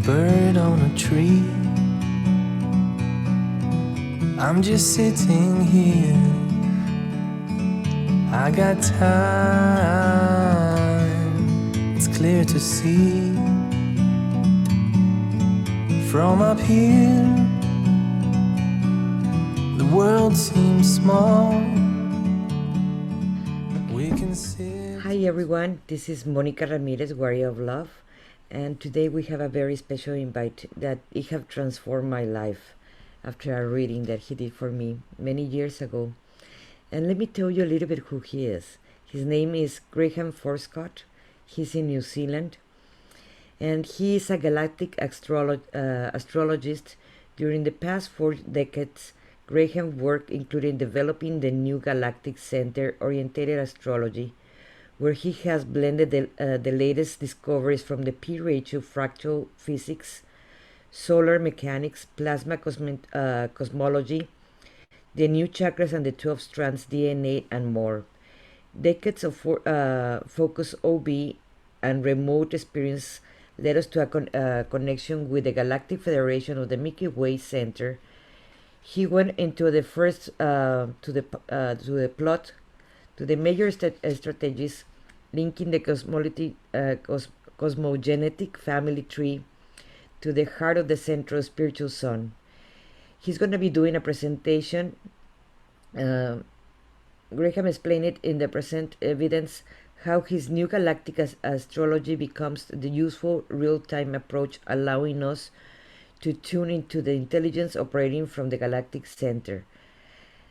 bird on a tree. I'm just sitting here. I got time. It's clear to see. From up here, the world seems small. We can sit. Hi everyone, this is Monica Ramirez, Warrior of Love, and today we have a very special invite that it have transformed my life after a reading that he did for me many years ago. And let me tell you a little bit who he is. His name is Grayham Forscutt. He's in New Zealand, and he is a galactic astrologist. During the past 4 decades, Grayham worked including developing the new galactic center-oriented astrology, where he has blended the latest discoveries from the p-ratio fractal physics, solar mechanics, plasma cosmology, the new chakras and the 12 strands DNA, and more. Decades of focus OB and remote experience led us to a connection with the Galactic Federation of the Milky Way Center. He went into the first to the plot, to the major strategies linking the cosmogenetic family tree to the heart of the central spiritual sun. He's going to be doing a presentation. Graham explained it in the present evidence how his new galactic astrology becomes the useful real-time approach, allowing us to tune into the intelligence operating from the galactic center.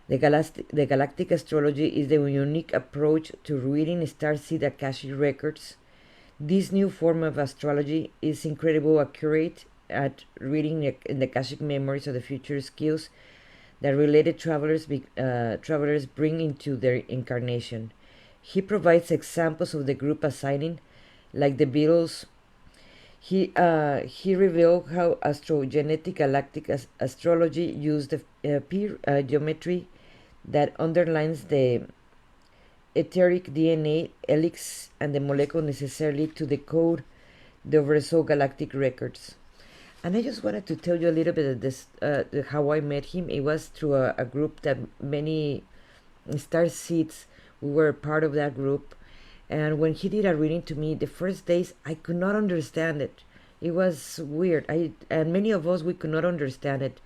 The galactic astrology is the unique approach to reading Starseed Akashic Records. This new form of astrology is incredibly accurate at reading the Akashic memories of the future skills that related travelers bring into their incarnation. He provides examples of the group assigning, like the Beatles. He revealed how Astro-Genetic Galactic Astrology used the geometry that underlines the ETHERIC DNA, helix, and the molecule necessarily to decode the Oversoul Galactic Records. And I just wanted to tell you a little bit of this, how I met him. It was through a group that many star seeds, we were part of that group. And when he did a reading to me, the first days, I could not understand it. It was weird. And many of us, we could not understand it.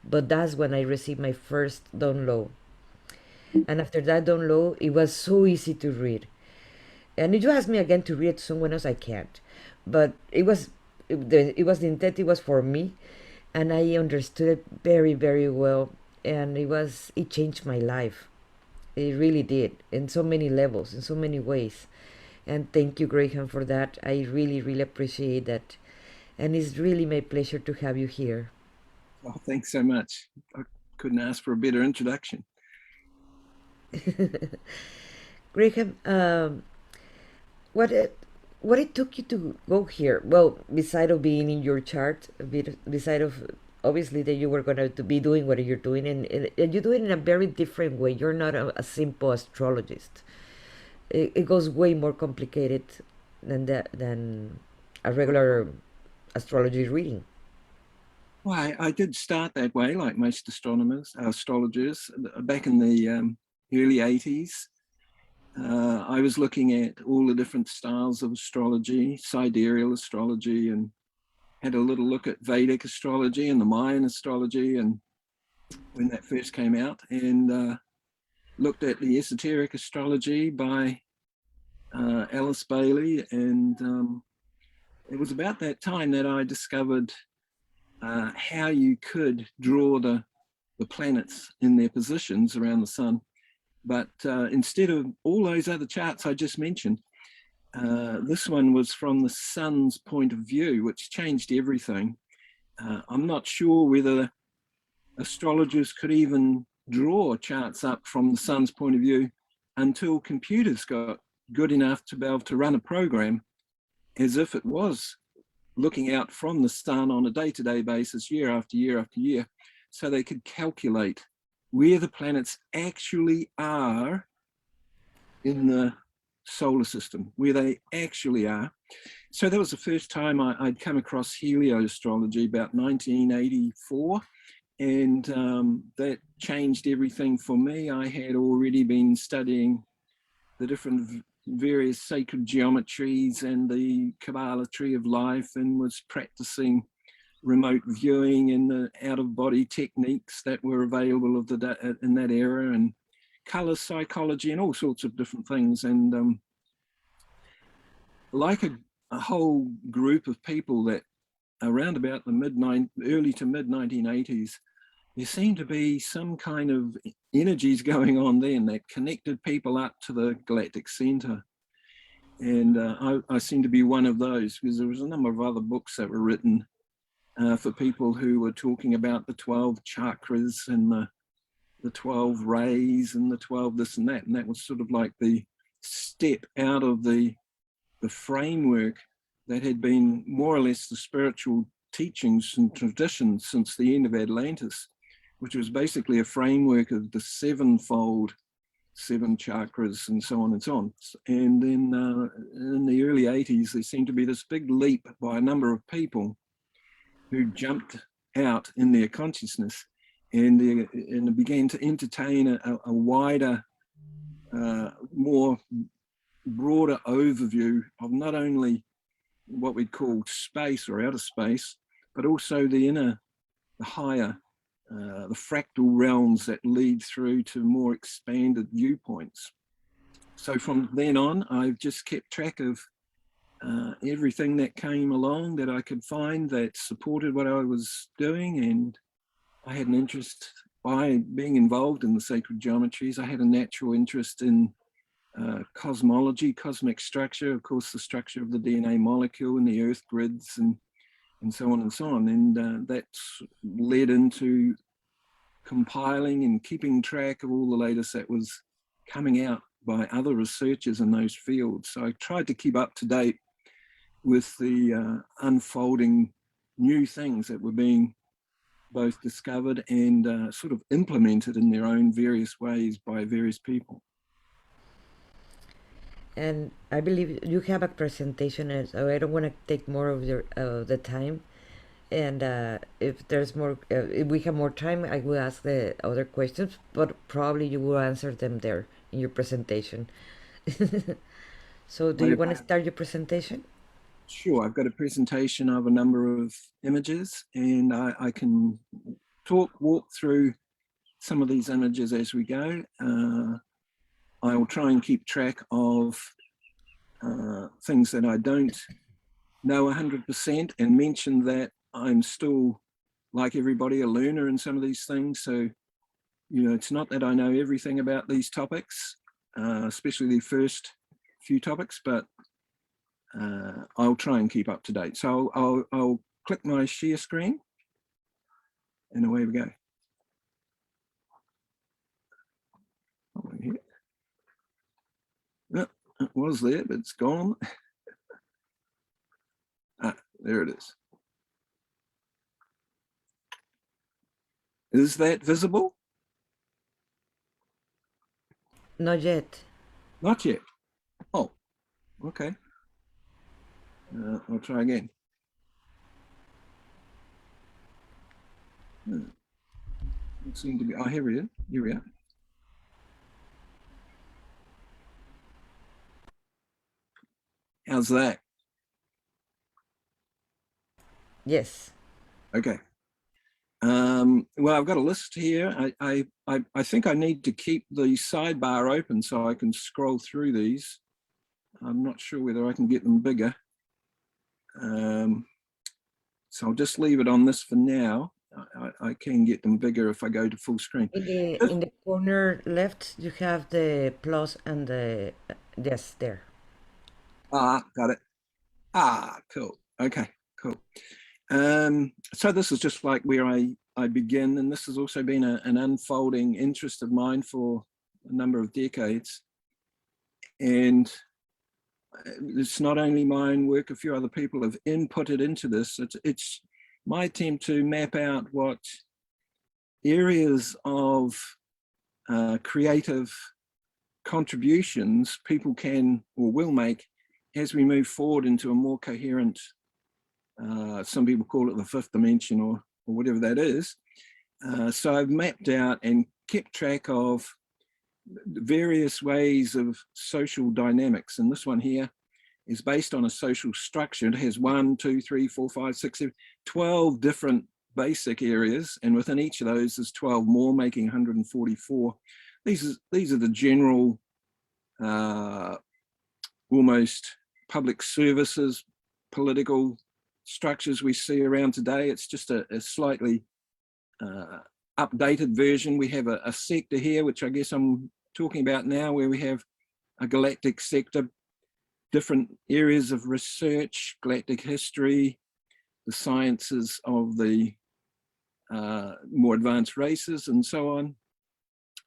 But that's when I received my first download. And after that download, it was so easy to read. And if you ask me again to read to someone else, I can't. But the intent, it was for me, and I understood it very, very well. And it changed my life. It really did, in so many levels, in so many ways. And thank you, Graham, for that. I really, really appreciate that. And it's really my pleasure to have you here. Oh, thanks so much. I couldn't ask for a better introduction. Graham, what it took you to go here? Well, beside of being in your chart, beside of obviously that you were going to be doing what you're doing, and you do it in a very different way. You're not a simple astrologist. It goes way more complicated than a regular astrology reading. Well, I did start that way, like most astrologers, back in the early 80s. I was looking at all the different styles of astrology, sidereal astrology, and had a little look at Vedic astrology and the Mayan astrology, and when that first came out, and looked at the esoteric astrology by Alice Bailey, and it was about that time that I discovered how you could draw the planets in their positions around the sun. But instead of all those other charts I just mentioned, this one was from the sun's point of view, which changed everything. I'm not sure whether astrologers could even draw charts up from the sun's point of view until computers got good enough to be able to run a program as if it was looking out from the sun on a day-to-day basis, year after year after year, so they could calculate where the planets actually are in the solar system, where they actually are. So that was the first time I'd come across helioastrology, about 1984. And that changed everything for me. I had already been studying the different various sacred geometries and the Kabbalah tree of life, and was practicing remote viewing and the out-of-body techniques that were available in that era, and color psychology and all sorts of different things. And like a whole group of people that around about the early to mid 1980s, there seemed to be some kind of energies going on then that connected people up to the galactic center. And I seem to be one of those, because there was a number of other books that were written for people who were talking about the 12 chakras and the 12 rays and the 12 this and that. And that was sort of like the step out of the framework that had been more or less the spiritual teachings and traditions since the end of Atlantis, which was basically a framework of the sevenfold, 7 chakras and so on and so on. And then in the early 80s, there seemed to be this big leap by a number of people who jumped out in their consciousness and began to entertain a wider, more broader overview of not only what we'd call space or outer space, but also the higher, the fractal realms that lead through to more expanded viewpoints. So from then on, I've just kept track of everything that came along that I could find that supported what I was doing. And I had an interest, by being involved in the sacred geometries, I had a natural interest in cosmology, cosmic structure, of course, the structure of the DNA molecule and the earth grids and so on and so on. And that's led into compiling and keeping track of all the latest that was coming out by other researchers in those fields. So I tried to keep up to date with the unfolding new things that were being both discovered and sort of implemented in their own various ways by various people. And I believe you have a presentation, and so I don't want to take more of your the time. And if there's more, if we have more time, I will ask the other questions, but probably you will answer them there in your presentation. So do you want to start your presentation? Sure, I've got a presentation of a number of images, and I can walk through some of these images as we go. I will try and keep track of things that I don't know 100% and mention that I'm still, like everybody, a learner in some of these things. So, you know, it's not that I know everything about these topics, especially the first few topics, but I'll try and keep up to date. So I'll click my share screen and away we go. Oh, it was there, but it's gone. There it is. Is that visible? Not yet. Not yet. Oh, okay. I'll try again. It seemed to be, oh, here we are. Here we are. How's that? Yes. Okay. Well, I've got a list here. I think I need to keep the sidebar open so I can scroll through these. I'm not sure whether I can get them bigger. So I'll just leave it on this for now. I can get them bigger if I go to full screen. In the corner left, you have the plus and the, yes, there. Ah, got it. Ah, cool. Okay, cool. So this is just like where I begin, and this has also been an unfolding interest of mine for a number of decades. And it's not only my own work, a few other people have inputted into this. It's my attempt to map out what areas of creative contributions people can or will make as we move forward into a more coherent, some people call it the fifth dimension or whatever that is. So I've mapped out and kept track of various ways of social dynamics. And this one here is based on a social structure. It has 1, 2, 3, 4, 5, 6, 7, 12 different basic areas. And within each of those, there's 12 more, making 144. These are the general, almost public services, political structures we see around today. It's just a slightly updated version. We have a sector here, which I guess I'm talking about now, where we have a galactic sector, different areas of research, galactic history, the sciences of the more advanced races and so on.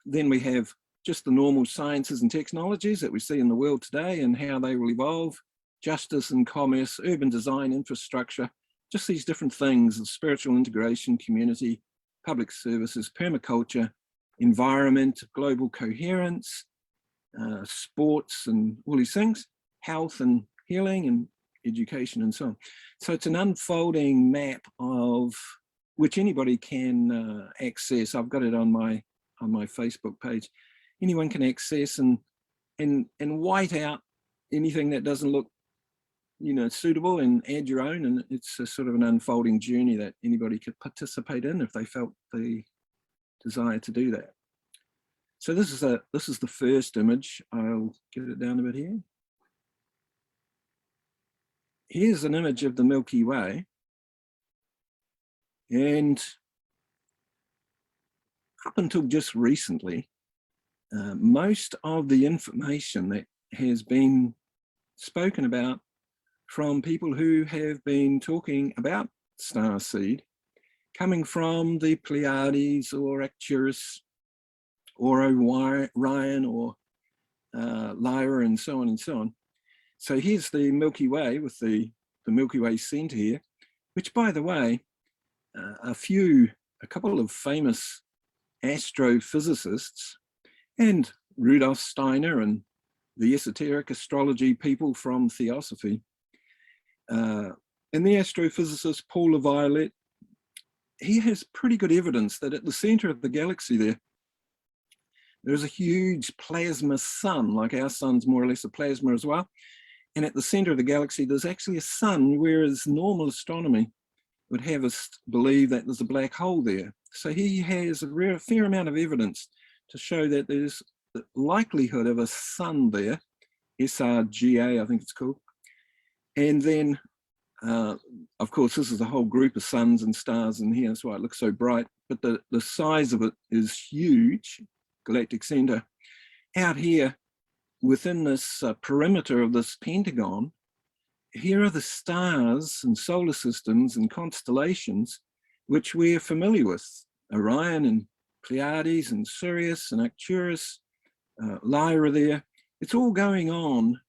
Then we have just the normal sciences and technologies that we see in the world today and how they will evolve, justice and commerce, urban design, infrastructure, just these different things of spiritual integration, community, public services, permaculture, environment, global coherence, sports and all these things, health and healing and education and so on. So it's an unfolding map of which anybody can access. I've got it on my Facebook page. Anyone can access and white out anything that doesn't look, you know, suitable and add your own. And it's a sort of an unfolding journey that anybody could participate in if they felt the desire to do that. So this is the first image. I'll get it down a bit here. Here's an image of the Milky Way. And up until just recently, most of the information that has been spoken about from people who have been talking about Starseed, coming from the Pleiades or Arcturus or Orion or Lyra and so on and so on. So here's the Milky Way with the Milky Way center here, which, by the way, a couple of famous astrophysicists and Rudolf Steiner and the esoteric astrology people from Theosophy, and the astrophysicist Paul LaViolette, he has pretty good evidence that at the center of the galaxy there's a huge plasma sun, like our sun's more or less a plasma as well. And at the center of the galaxy, there's actually a sun, whereas normal astronomy would have us believe that there's a black hole there. So he has a fair amount of evidence to show that there's the likelihood of a sun there, SRGA, I think it's called. And then, of course, this is a whole group of suns and stars in here. That's why it looks so bright. But the size of it is huge, galactic center. Out here, within this perimeter of this pentagon, here are the stars and solar systems and constellations which we're familiar with. Orion and Pleiades and Sirius and Arcturus, Lyra there. It's all going on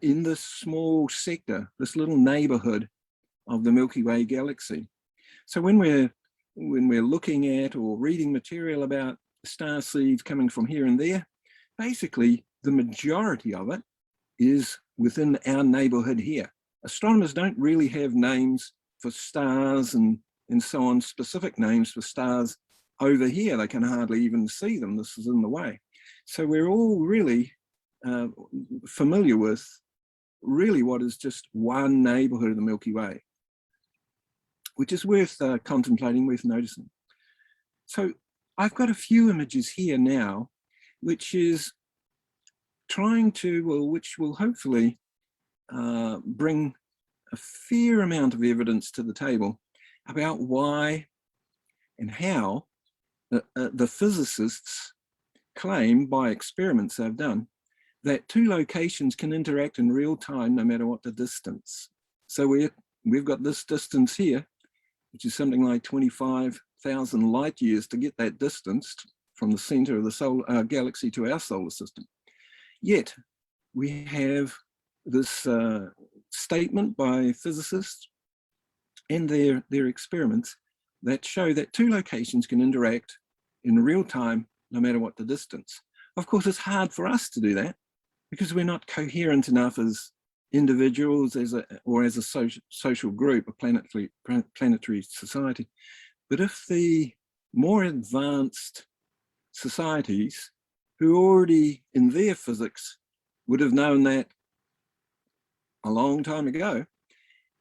in this small sector, this little neighborhood of the Milky Way galaxy. So when we're looking at or reading material about star seeds coming from here and there, basically the majority of it is within our neighborhood here. Astronomers don't really have names for stars and so on, specific names for stars over here. They can hardly even see them. This is in the way. So we're all really familiar with really what is just one neighborhood of the Milky Way, which is worth contemplating, worth noticing. So I've got a few images here now, which is trying to, well, which will hopefully bring a fair amount of evidence to the table about why and how the physicists claim, by experiments they've done, that two locations can interact in real time no matter what the distance. So we've got this distance here, which is something like 25,000 light years to get that distance from the center of the galaxy to our solar system. Yet we have this statement by physicists and their experiments that show that two locations can interact in real time no matter what the distance. Of course, it's hard for us to do that because we're not coherent enough as individuals or as a social group, a planetary society. But if the more advanced societies who already in their physics would have known that a long time ago,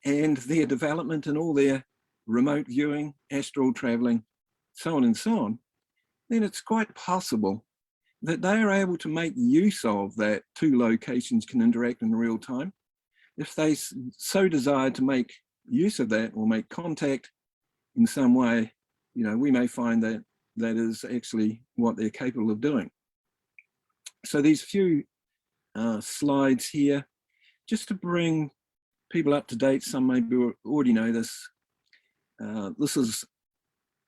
and their development and all their remote viewing, astral traveling, so on and so on, then it's quite possible that they are able to make use of that two locations can interact in real time. If they so desire to make use of that or make contact in some way, we may find that that is actually what they're capable of doing. So these few slides here, just to bring people up to date, some maybe already know this. This is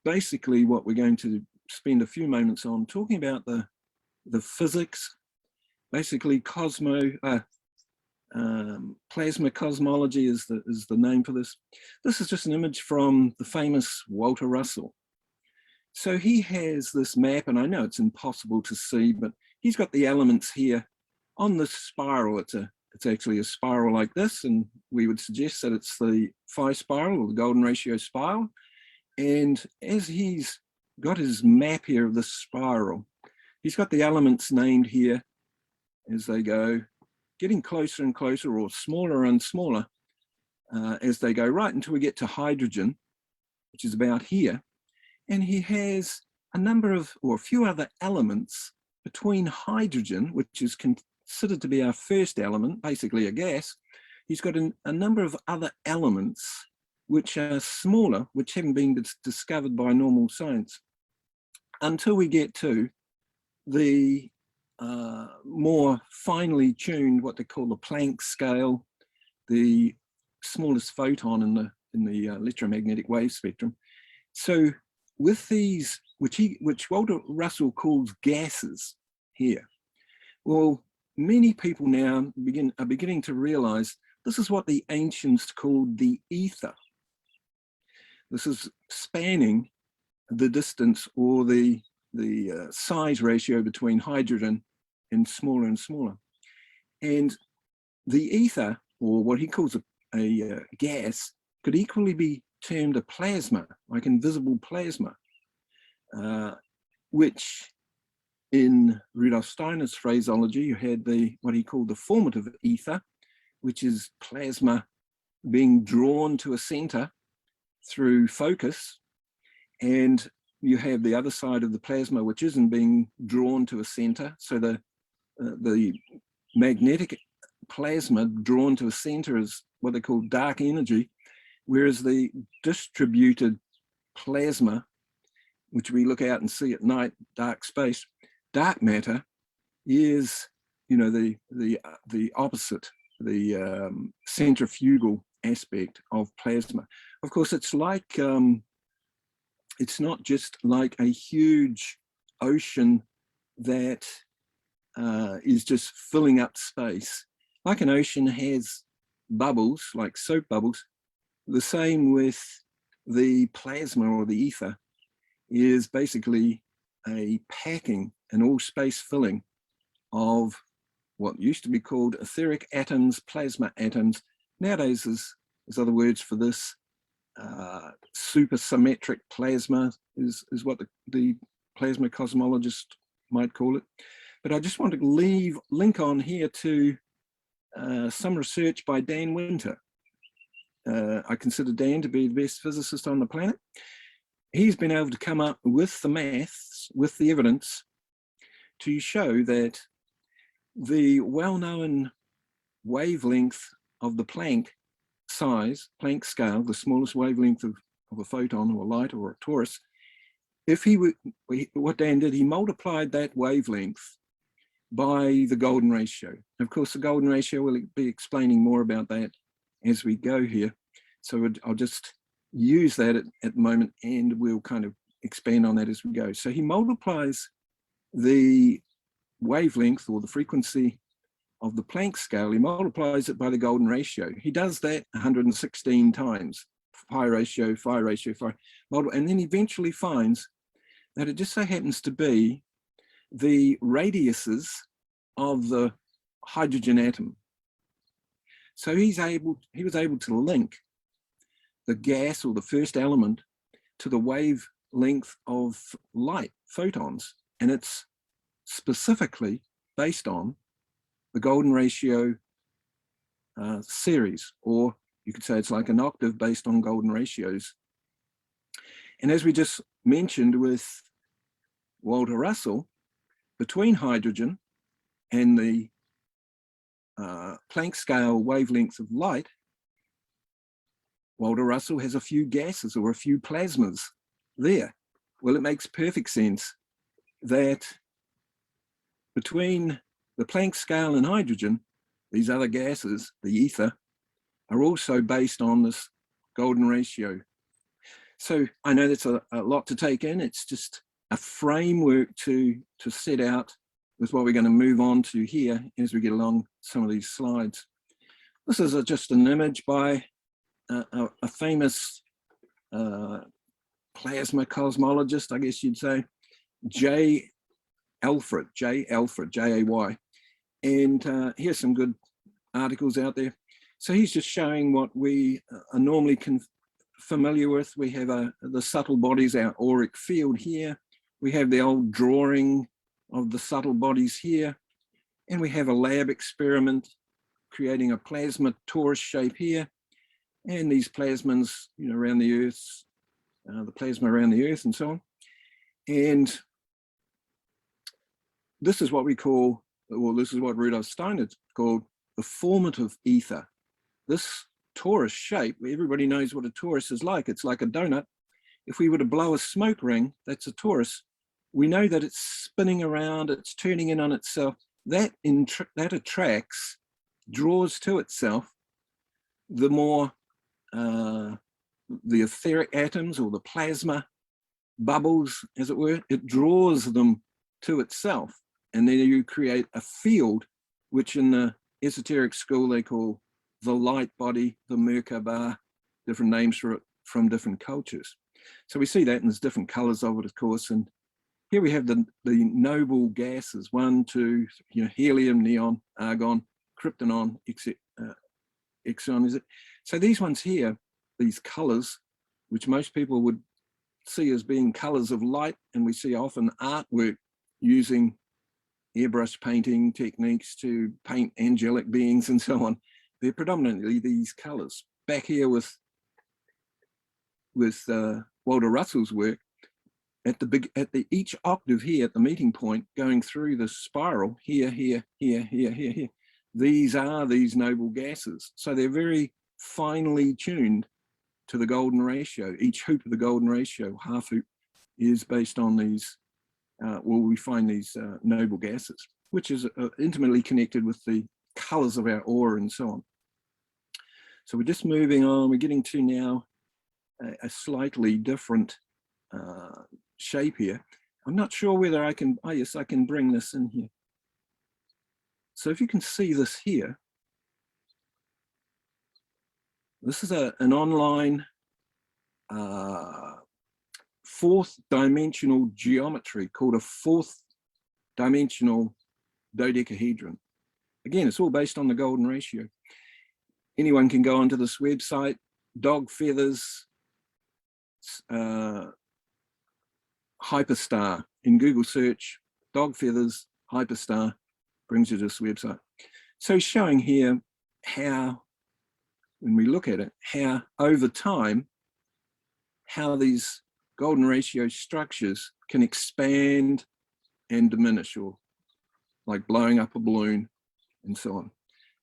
basically what we're going to spend a few moments on, talking about the physics, basically plasma cosmology is the name for this. This is just an image from the famous Walter Russell. So he has this map, and I know it's impossible to see, but he's got the elements here on this spiral. It's actually a spiral like this, and we would suggest that it's the phi spiral or the golden ratio spiral. And as he's got his map here of the spiral, he's got the elements named here as they go, getting closer and closer, or smaller and smaller as they go, right until we get to hydrogen, which is about here. And he has a number of, or a few other elements between hydrogen, which is considered to be our first element, basically a gas. He's got a number of other elements which are smaller, which haven't been discovered by normal science, until we get to the more finely tuned, what they call the Planck scale, the smallest photon in the electromagnetic wave spectrum. So with these, which Walter Russell calls gases here, well, many people now are beginning to realize this is what the ancients called the ether. This is spanning the distance or the size ratio between hydrogen and smaller. And the ether, or what he calls a gas, could equally be termed a plasma, like invisible plasma, which in Rudolf Steiner's phraseology, you had what he called the formative ether, which is plasma being drawn to a center through focus, and you have the other side of the plasma which isn't being drawn to a center. So the magnetic plasma drawn to a center is what they call dark energy, whereas the distributed plasma, which we look out and see at night, dark space, dark matter, is the opposite, the centrifugal aspect of plasma. Of course, it's like it's not just like a huge ocean that is just filling up space. Like an ocean has bubbles, like soap bubbles, the same with the plasma or the ether is basically a packing, an all space filling of what used to be called etheric atoms, plasma atoms. Nowadays there's other words for this. Supersymmetric plasma is what the plasma cosmologist might call it. But I just want to link on here to some research by Dan Winter. I consider Dan to be the best physicist on the planet. He's been able to come up with the maths, with the evidence, to show that the well-known wavelength of the Planck size, Planck scale, the smallest wavelength of a photon or a light or a torus, what Dan did, he multiplied that wavelength by the golden ratio. Of course, the golden ratio, we'll be explaining more about that as we go here. So I'll just use that at the moment, and we'll kind of expand on that as we go. So he multiplies the wavelength or the frequency of the Planck scale, he multiplies it by the golden ratio. He does that 116 times, pi ratio, and then eventually finds that it just so happens to be the radiuses of the hydrogen atom. So he was able to link the gas or the first element to the wavelength of light, photons, and it's specifically based on the golden ratio series, or you could say it's like an octave based on golden ratios. And as we just mentioned with Walter Russell, between hydrogen and the Planck scale wavelengths of light, Walter Russell has a few gases or a few plasmas there. Well, it makes perfect sense that between the Planck scale and hydrogen, these other gases, the ether, are also based on this golden ratio. So I know that's a lot to take in. It's just a framework to set out with what we're going to move on to here as we get along some of these slides. This is just an image by a famous plasma cosmologist, I guess you'd say, J. Alfred, J-A-Y. And here's some good articles out there. So he's just showing what we are normally familiar with. We have the subtle bodies, our auric field here. We have the old drawing of the subtle bodies here. And we have a lab experiment creating a plasma torus shape here. And these plasmas, you know, around the Earth, the plasma around the Earth and so on. And this is what we call, well, this is what Rudolf Steiner called the formative ether. This torus shape, everybody knows what a torus is like. It's like a donut. If we were to blow a smoke ring, that's a torus. We know that it's spinning around, it's turning in on itself. That attracts, draws to itself the more the etheric atoms or the plasma bubbles, as it were. It draws them to itself. And then you create a field, which in the esoteric school they call the light body, the Merkaba, different names for it from different cultures. So we see that, and there's different colors of it, of course. And here we have the noble gases, 1, 2, you know, helium, neon, argon, krypton, exon, is it? So these ones here, these colors, which most people would see as being colors of light, and we see often artwork using airbrush painting techniques to paint angelic beings and so on. They're predominantly these colors. Back here with Walter Russell's work, at each octave here at the meeting point, going through the spiral here, here, here, here, here, here. These are these noble gases. So they're very finely tuned to the golden ratio. Each hoop of the golden ratio, half hoop, is based on these, we find these noble gases, which is intimately connected with the colors of our aura and so on. So we're just moving on. We're getting to now a slightly different shape here. I'm not sure whether I can, oh yes, I can bring this in here. So if you can see this here, this is an online fourth dimensional geometry called a fourth dimensional dodecahedron. Again, it's all based on the golden ratio. Anyone can go onto this website, dog feathers, hyperstar. In Google search, dog feathers, hyperstar, brings you to this website. So showing here how, when we look at it, how over time, how these golden ratio structures can expand and diminish, or like blowing up a balloon and so on.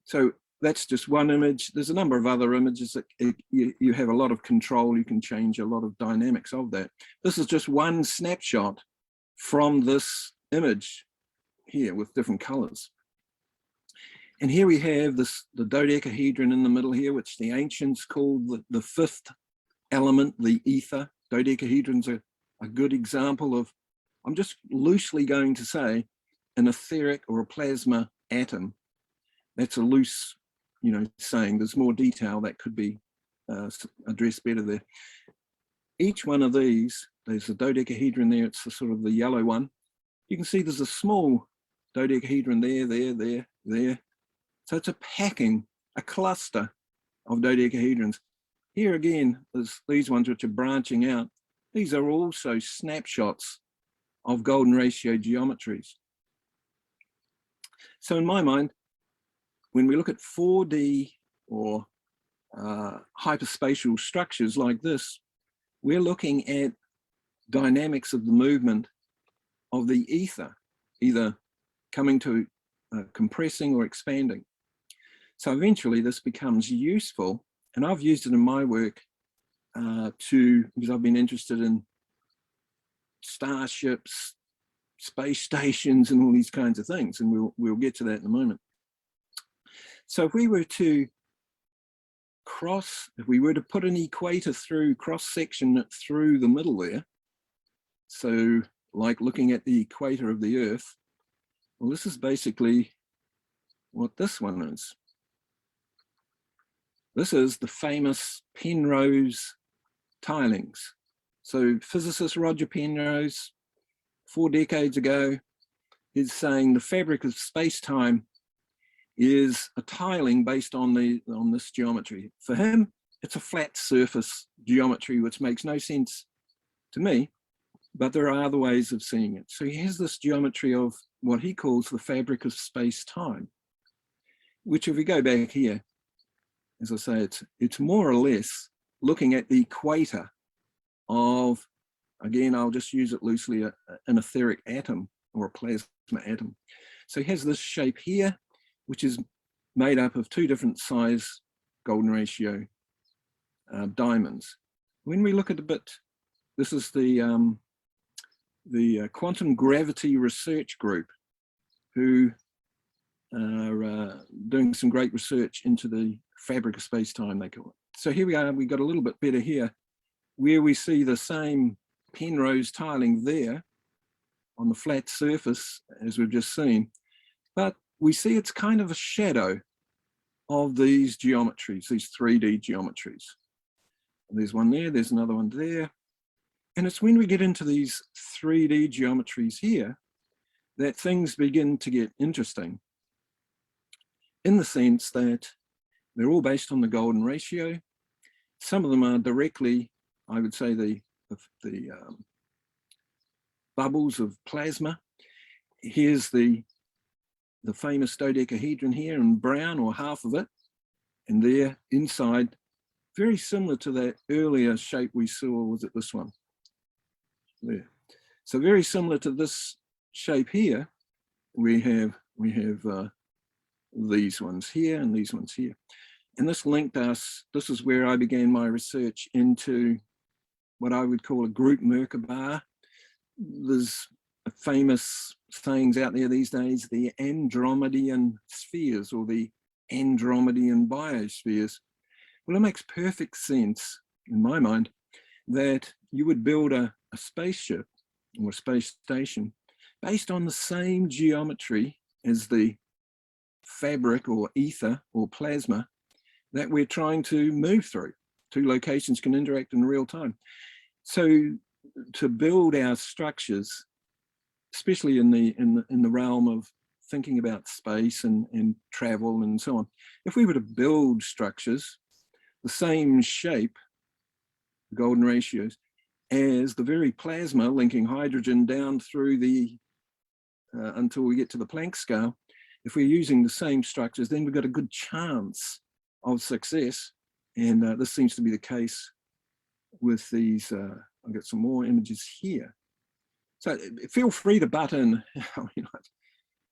So that's just one image. There's a number of other images that you have a lot of control. You can change a lot of dynamics of that. This is just one snapshot from this image here with different colors. And here we have this, the dodecahedron in the middle here, which the ancients called the fifth element, the ether. Dodecahedron's a good example of, I'm just loosely going to say, an etheric or a plasma atom. That's a loose, you know, saying. There's more detail that could be addressed better there. Each one of these, there's a dodecahedron there, it's the sort of the yellow one. You can see there's a small dodecahedron there. So it's a packing a cluster of dodecahedrons. Here again, there's these ones which are branching out. These are also snapshots of golden ratio geometries. So in my mind, when we look at 4D or hyperspatial structures like this, we're looking at dynamics of the movement of the ether, either coming to compressing or expanding. So eventually this becomes useful, and I've used it in my work because I've been interested in starships, space stations, and all these kinds of things, and we'll get to that in a moment. So if we were to put an equator through, cross-section it through the middle there, so like looking at the equator of the Earth, well, this is basically what this one is. This is the famous Penrose tilings. So physicist Roger Penrose, 4 decades ago, is saying the fabric of space-time is a tiling based on this geometry. For him, it's a flat surface geometry, which makes no sense to me, but there are other ways of seeing it. So he has this geometry of what he calls the fabric of space-time, which if we go back here, as I say, it's more or less looking at the equator of, again, I'll just use it loosely, an etheric atom or a plasma atom. So he has this shape here, which is made up of 2 different size golden ratio diamonds. When we look at a bit, this is the Quantum Gravity Research Group, who are doing some great research into the fabric of space-time, they call it. So here we are, we got a little bit better here, where we see the same Penrose tiling there on the flat surface, as we've just seen, but we see it's kind of a shadow of these geometries, these 3D geometries. There's one there, there's another one there. And it's when we get into these 3D geometries here that things begin to get interesting, in the sense that they're all based on the golden ratio. Some of them are directly, I would say, the bubbles of plasma. Here's the famous dodecahedron here in brown, or half of it, and there inside, very similar to that earlier shape we saw. Was it this one? There. So very similar to this shape here, we have these ones here and these ones here. And this linked us, this is where I began my research into what I would call a group Merkaba. There's famous sayings out there these days, the Andromedan spheres or the Andromedan biospheres. Well, it makes perfect sense in my mind that you would build a spaceship or a space station based on the same geometry as the fabric or ether or plasma that we're trying to move through. 2 locations can interact in real time. So to build our structures, especially in the realm of thinking about space and travel and so on, if we were to build structures the same shape, golden ratios, as the very plasma linking hydrogen down through the until we get to the Planck scale, if we're using the same structures, then we've got a good chance of success. And this seems to be the case with these. I've got some more images here. So feel free to butt in. I mean, I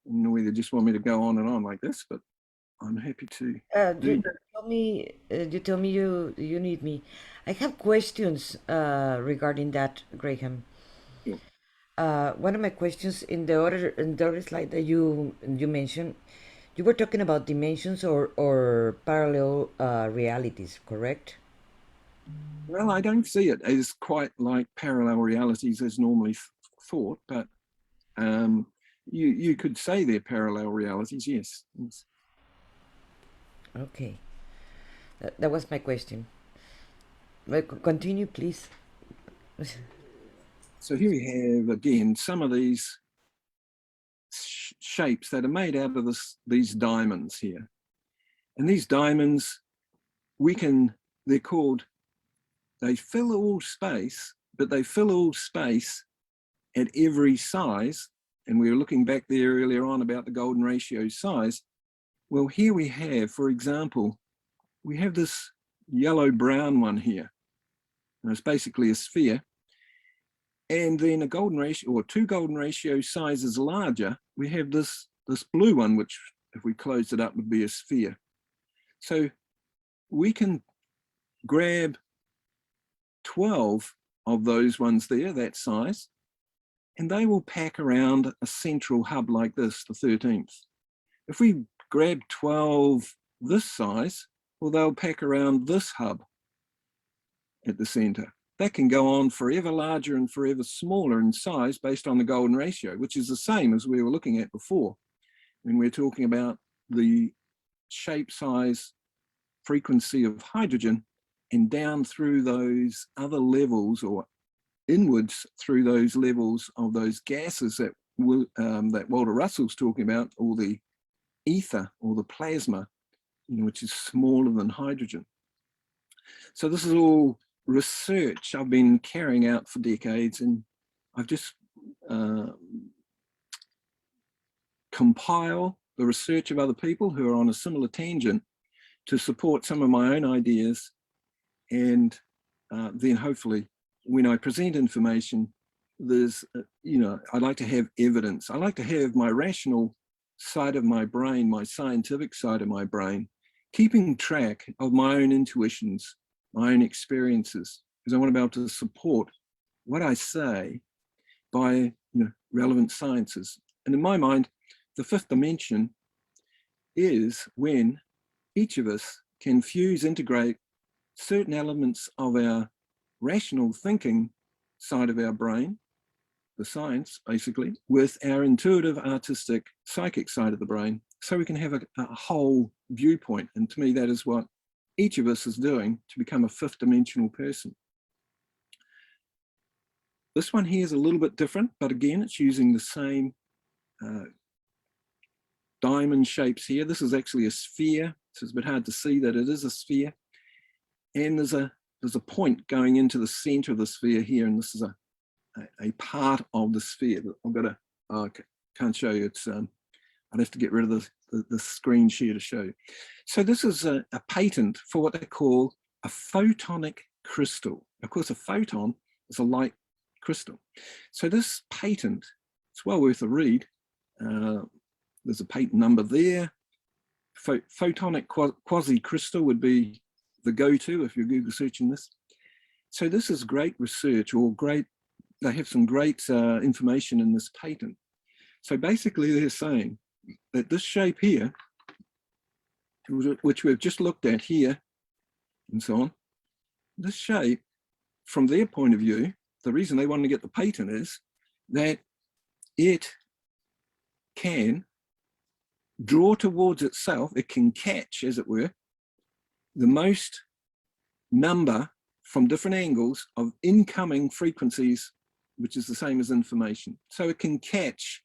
don't know whether you just want me to go on and on like this, but I'm happy to. You tell me you need me. I have questions regarding that, Graham. Yeah. One of my questions in the other slide that you mentioned, you were talking about dimensions or parallel realities, correct? Well, I don't see it as quite like parallel realities as normally thought, but you could say they're parallel realities, yes. Okay, that was my question. Continue, please. So here we have, again, some of these shapes that are made out of these diamonds here. And these diamonds, they're called, they fill all space, but they fill all space at every size. And we were looking back there earlier on about the golden ratio size. Well, here we have, for example, we have this yellow-brown one here. And it's basically a sphere. And then a golden ratio, or two golden ratio sizes larger, we have this blue one, which if we closed it up would be a sphere. So we can grab 12 of those ones there, that size, and they will pack around a central hub like this, the 13th. If we grab 12 this size, well, they'll pack around this hub at the center. That can go on forever larger and forever smaller in size based on the golden ratio, which is the same as we were looking at before when we're talking about the shape, size, frequency of hydrogen, and down through those other levels, or inwards through those levels of those gases that Walter Russell's talking about, or the ether or the plasma, which is smaller than hydrogen. So this is all research I've been carrying out for decades, and I've just compile the research of other people who are on a similar tangent to support some of my own ideas. And then hopefully when I present information, there's, I like to have evidence. I like to have my rational side of my brain, my scientific side of my brain, keeping track of my own intuitions, my own experiences, because I want to be able to support what I say by relevant sciences. And in my mind, the fifth dimension is when each of us can integrate certain elements of our rational thinking side of our brain, the science basically, with our intuitive, artistic, psychic side of the brain, so we can have a whole viewpoint. And to me, that is what each of us is doing to become a fifth dimensional person. This one here is a little bit different, but again, it's using the same diamond shapes here. This is actually a sphere, so it's a bit hard to see that it is a sphere. And there's a point going into the center of the sphere here, and this is a part of the sphere. I've got to, I can't show you, it's, I'd have to get rid of the screen share to show you. So this is a patent for what they call a photonic crystal. Of course, a photon is a light crystal. So this patent, it's well worth a read. There's a patent number there. Photonic quasi-crystal would be the go-to if you're Google searching this. So this is great research, or great, they have some great information in this patent. So basically they're saying that this shape here, which we've just looked at here and so on, this shape, from their point of view, the reason they wanted to get the patent is that it can draw towards itself, it can catch, as it were, the most number from different angles of incoming frequencies, which is the same as information. So it can catch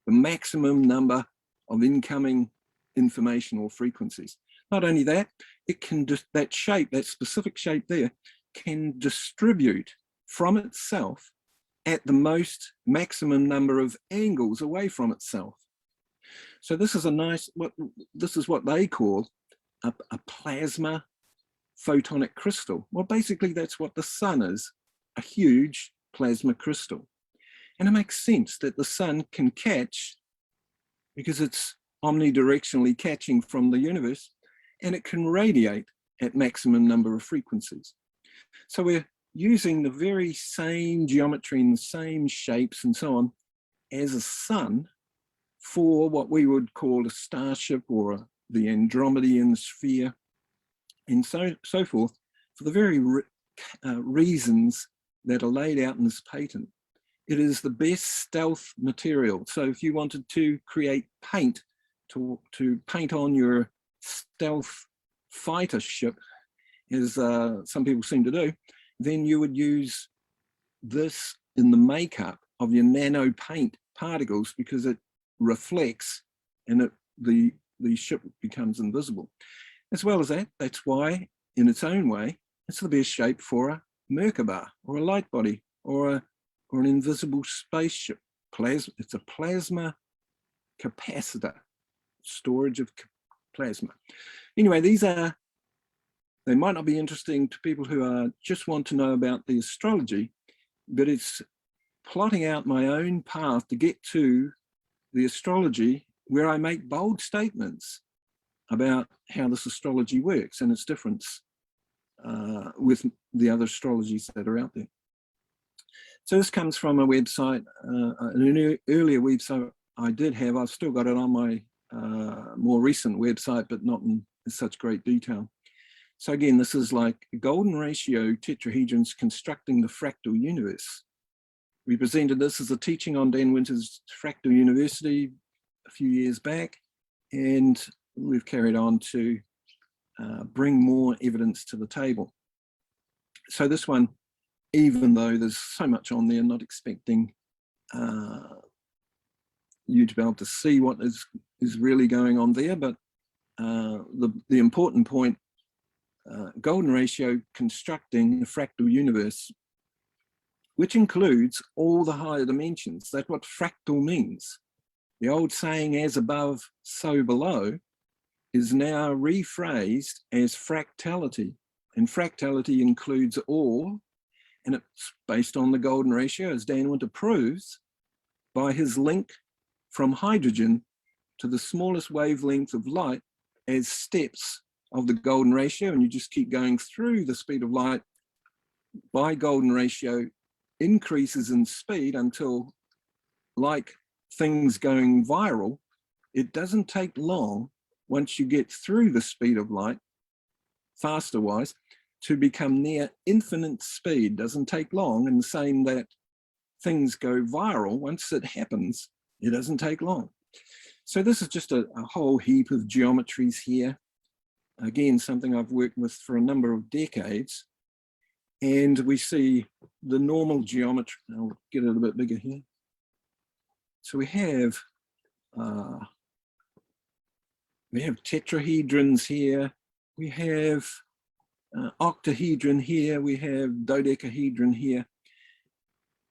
the maximum number of incoming information or frequencies. Not only that, it can just, that shape, that specific shape there, can distribute from itself at the most maximum number of angles away from itself. So this is a nice, this is what they call a plasma photonic crystal. Well, basically that's what the sun is, a huge plasma crystal. And it makes sense that the sun can catch, because it's omnidirectionally catching from the universe, and it can radiate at maximum number of frequencies. So we're using the very same geometry and the same shapes and so on as a sun for what we would call a starship or the Andromedan sphere, and so forth, for the very reasons that are laid out in this patent. It is the best stealth material. So if you wanted to create paint, to paint on your stealth fighter ship, as some people seem to do, then you would use this in the makeup of your nano paint particles, because it reflects, and the the ship becomes invisible. As well as that, that's why, in its own way, it's the best shape for a Merkaba or a light body or an invisible spaceship. It's a plasma capacitor, storage of plasma. Anyway, they might not be interesting to people who just want to know about the astrology, but it's plotting out my own path to get to the astrology where I make bold statements about how this astrology works and its difference with the other astrologies that are out there. So this comes from a website, an earlier website I did have. I've still got it on my more recent website, but not in such great detail. So again, this is like golden ratio tetrahedrons constructing the fractal universe. We presented this as a teaching on Dan Winter's Fractal University a few years back, and we've carried on to bring more evidence to the table. So this one, even though there's so much on there, not expecting you to be able to see what is really going on there, but the important point, golden ratio constructing the fractal universe, which includes all the higher dimensions. That's what fractal means. The old saying, as above, so below, is now rephrased as fractality. And fractality includes all, and it's based on the golden ratio, as Dan Winter proves, by his link from hydrogen to the smallest wavelength of light as steps of the golden ratio. And you just keep going through the speed of light by golden ratio increases in speed until, like things going viral, it doesn't take long once you get through the speed of light, faster wise, to become near infinite speed. Doesn't take long. And the same that things go viral, once it happens, it doesn't take long. So this is just a whole heap of geometries here. Again, something I've worked with for a number of decades. And we see the normal geometry. I'll get it a bit bigger here. So we have tetrahedrons here. We have octahedron here. We have dodecahedron here.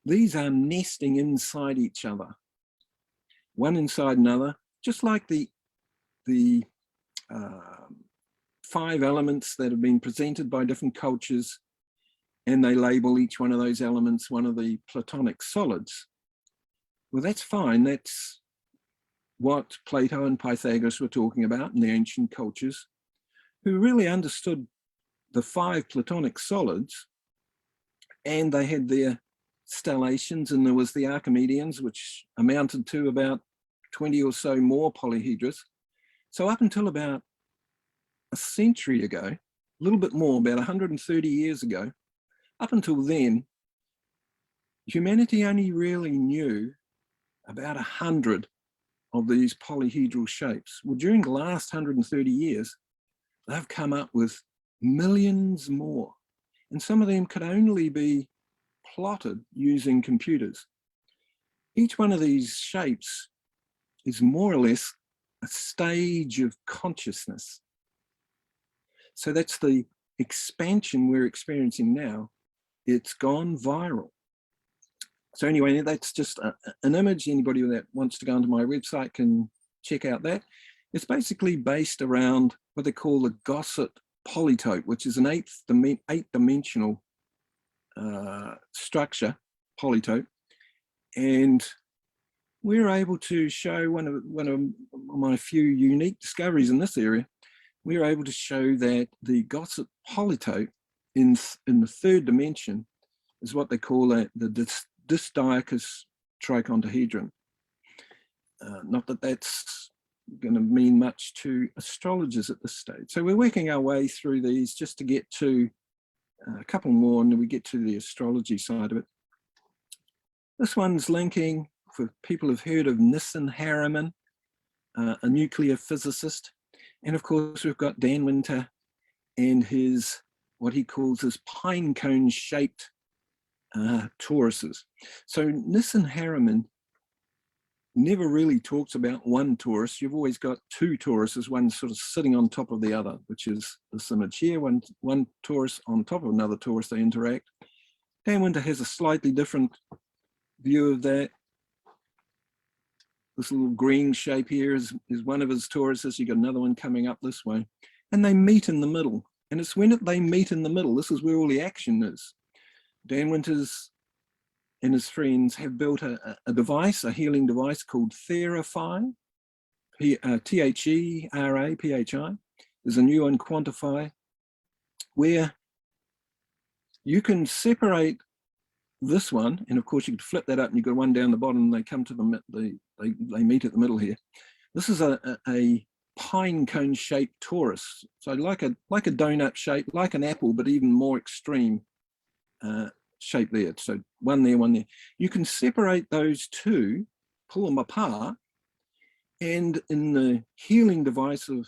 These are nesting inside each other, one inside another, just like the 5 elements that have been presented by different cultures, and they label each one of those elements one of the Platonic solids. Well, that's fine. That's what Plato and Pythagoras were talking about in the ancient cultures, who really understood the 5 Platonic solids, and they had their stellations, and there was the Archimedeans, which amounted to about 20 or so more polyhedras. So up until about a century ago, a little bit more, about 130 years ago, up until then, humanity only really knew about 100 of these polyhedral shapes. Well, during the last 130 years, they've come up with millions more. And some of them could only be plotted using computers. Each one of these shapes is more or less a stage of consciousness. So that's the expansion we're experiencing now. It's gone viral. So anyway, that's just an image. Anybody that wants to go onto my website can check out that. It's basically based around what they call the Gosset polytope, which is an eight-dimensional structure, polytope. And we're able to show one of my few unique discoveries in this area. We're able to show that the Gosset polytope in the 3rd dimension is what they call the dysdiachous trichontahedron. Not that that's going to mean much to astrologers at this stage. So we're working our way through these just to get to a couple more, and then we get to the astrology side of it. This one's linking, for people who've heard of Nissan Harriman, a nuclear physicist. And of course, we've got Dan Winter and his, what he calls his pine cone shaped toruses. So Nissan Harriman never really talks about one torus. You've always got two toruses, one sort of sitting on top of the other, which is this image here, one torus on top of another torus, they interact. Dan Winter has a slightly different view of that. This little green shape here is one of his toruses. You got another one coming up this way, and they meet in the middle. And it's when they meet in the middle, this is where all the action is. Dan Winters and his friends have built a device, a healing device called TheraPhi, T-H-E-R-A-P-H-I. There's a new one, Quantify, where you can separate this one, and of course you could flip that up and you've got one down the bottom and they come to they meet at the middle here. This is a pine cone shaped torus. So like a donut shape, like an apple, but even more extreme shape there. So one there, one there. You can separate those two, pull them apart, and in the healing device of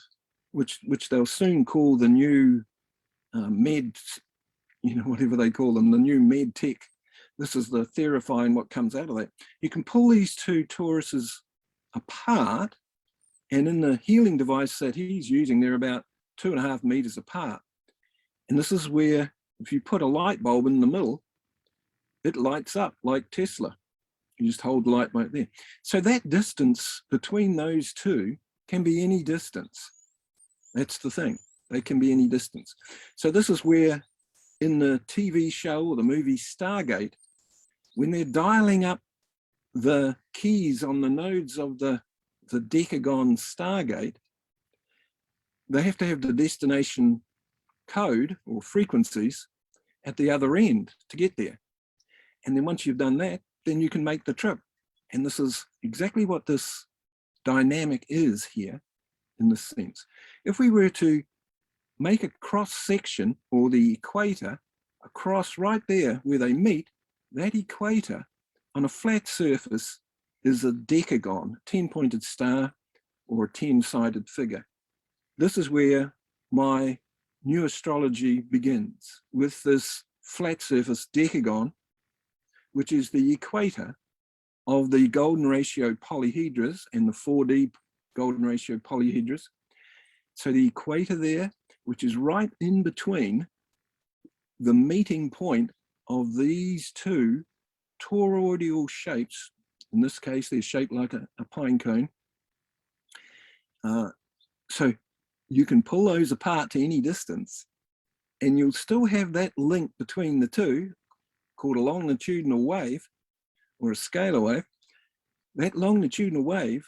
which they'll soon call the new med, whatever they call them, the new med tech. This is the TheraPhi and what comes out of that. You can pull these two toruses apart, and in the healing device that he's using, they're about 2.5 meters apart. And this is where, if you put a light bulb in the middle, it lights up like Tesla. You just hold the light right there. So that distance between those two can be any distance. That's the thing. They can be any distance. So this is where in the TV show or the movie Stargate, when they're dialing up the keys on the nodes of the decagon Stargate, they have to have the destination code or frequencies at the other end to get there. And then once you've done that, then you can make the trip. And this is exactly what this dynamic is here in this sense. If we were to make a cross section or the equator across right there where they meet, that equator on a flat surface is a decagon, 10-pointed star or a 10-sided figure. This is where my new astrology begins, with this flat surface decagon, which is the equator of the golden ratio polyhedras and the 4D golden ratio polyhedras. So the equator there, which is right in between the meeting point of these two toroidal shapes. In this case, they're shaped like a pine cone. So you can pull those apart to any distance, and you'll still have that link between the two, called a longitudinal wave or a scalar wave. That longitudinal wave,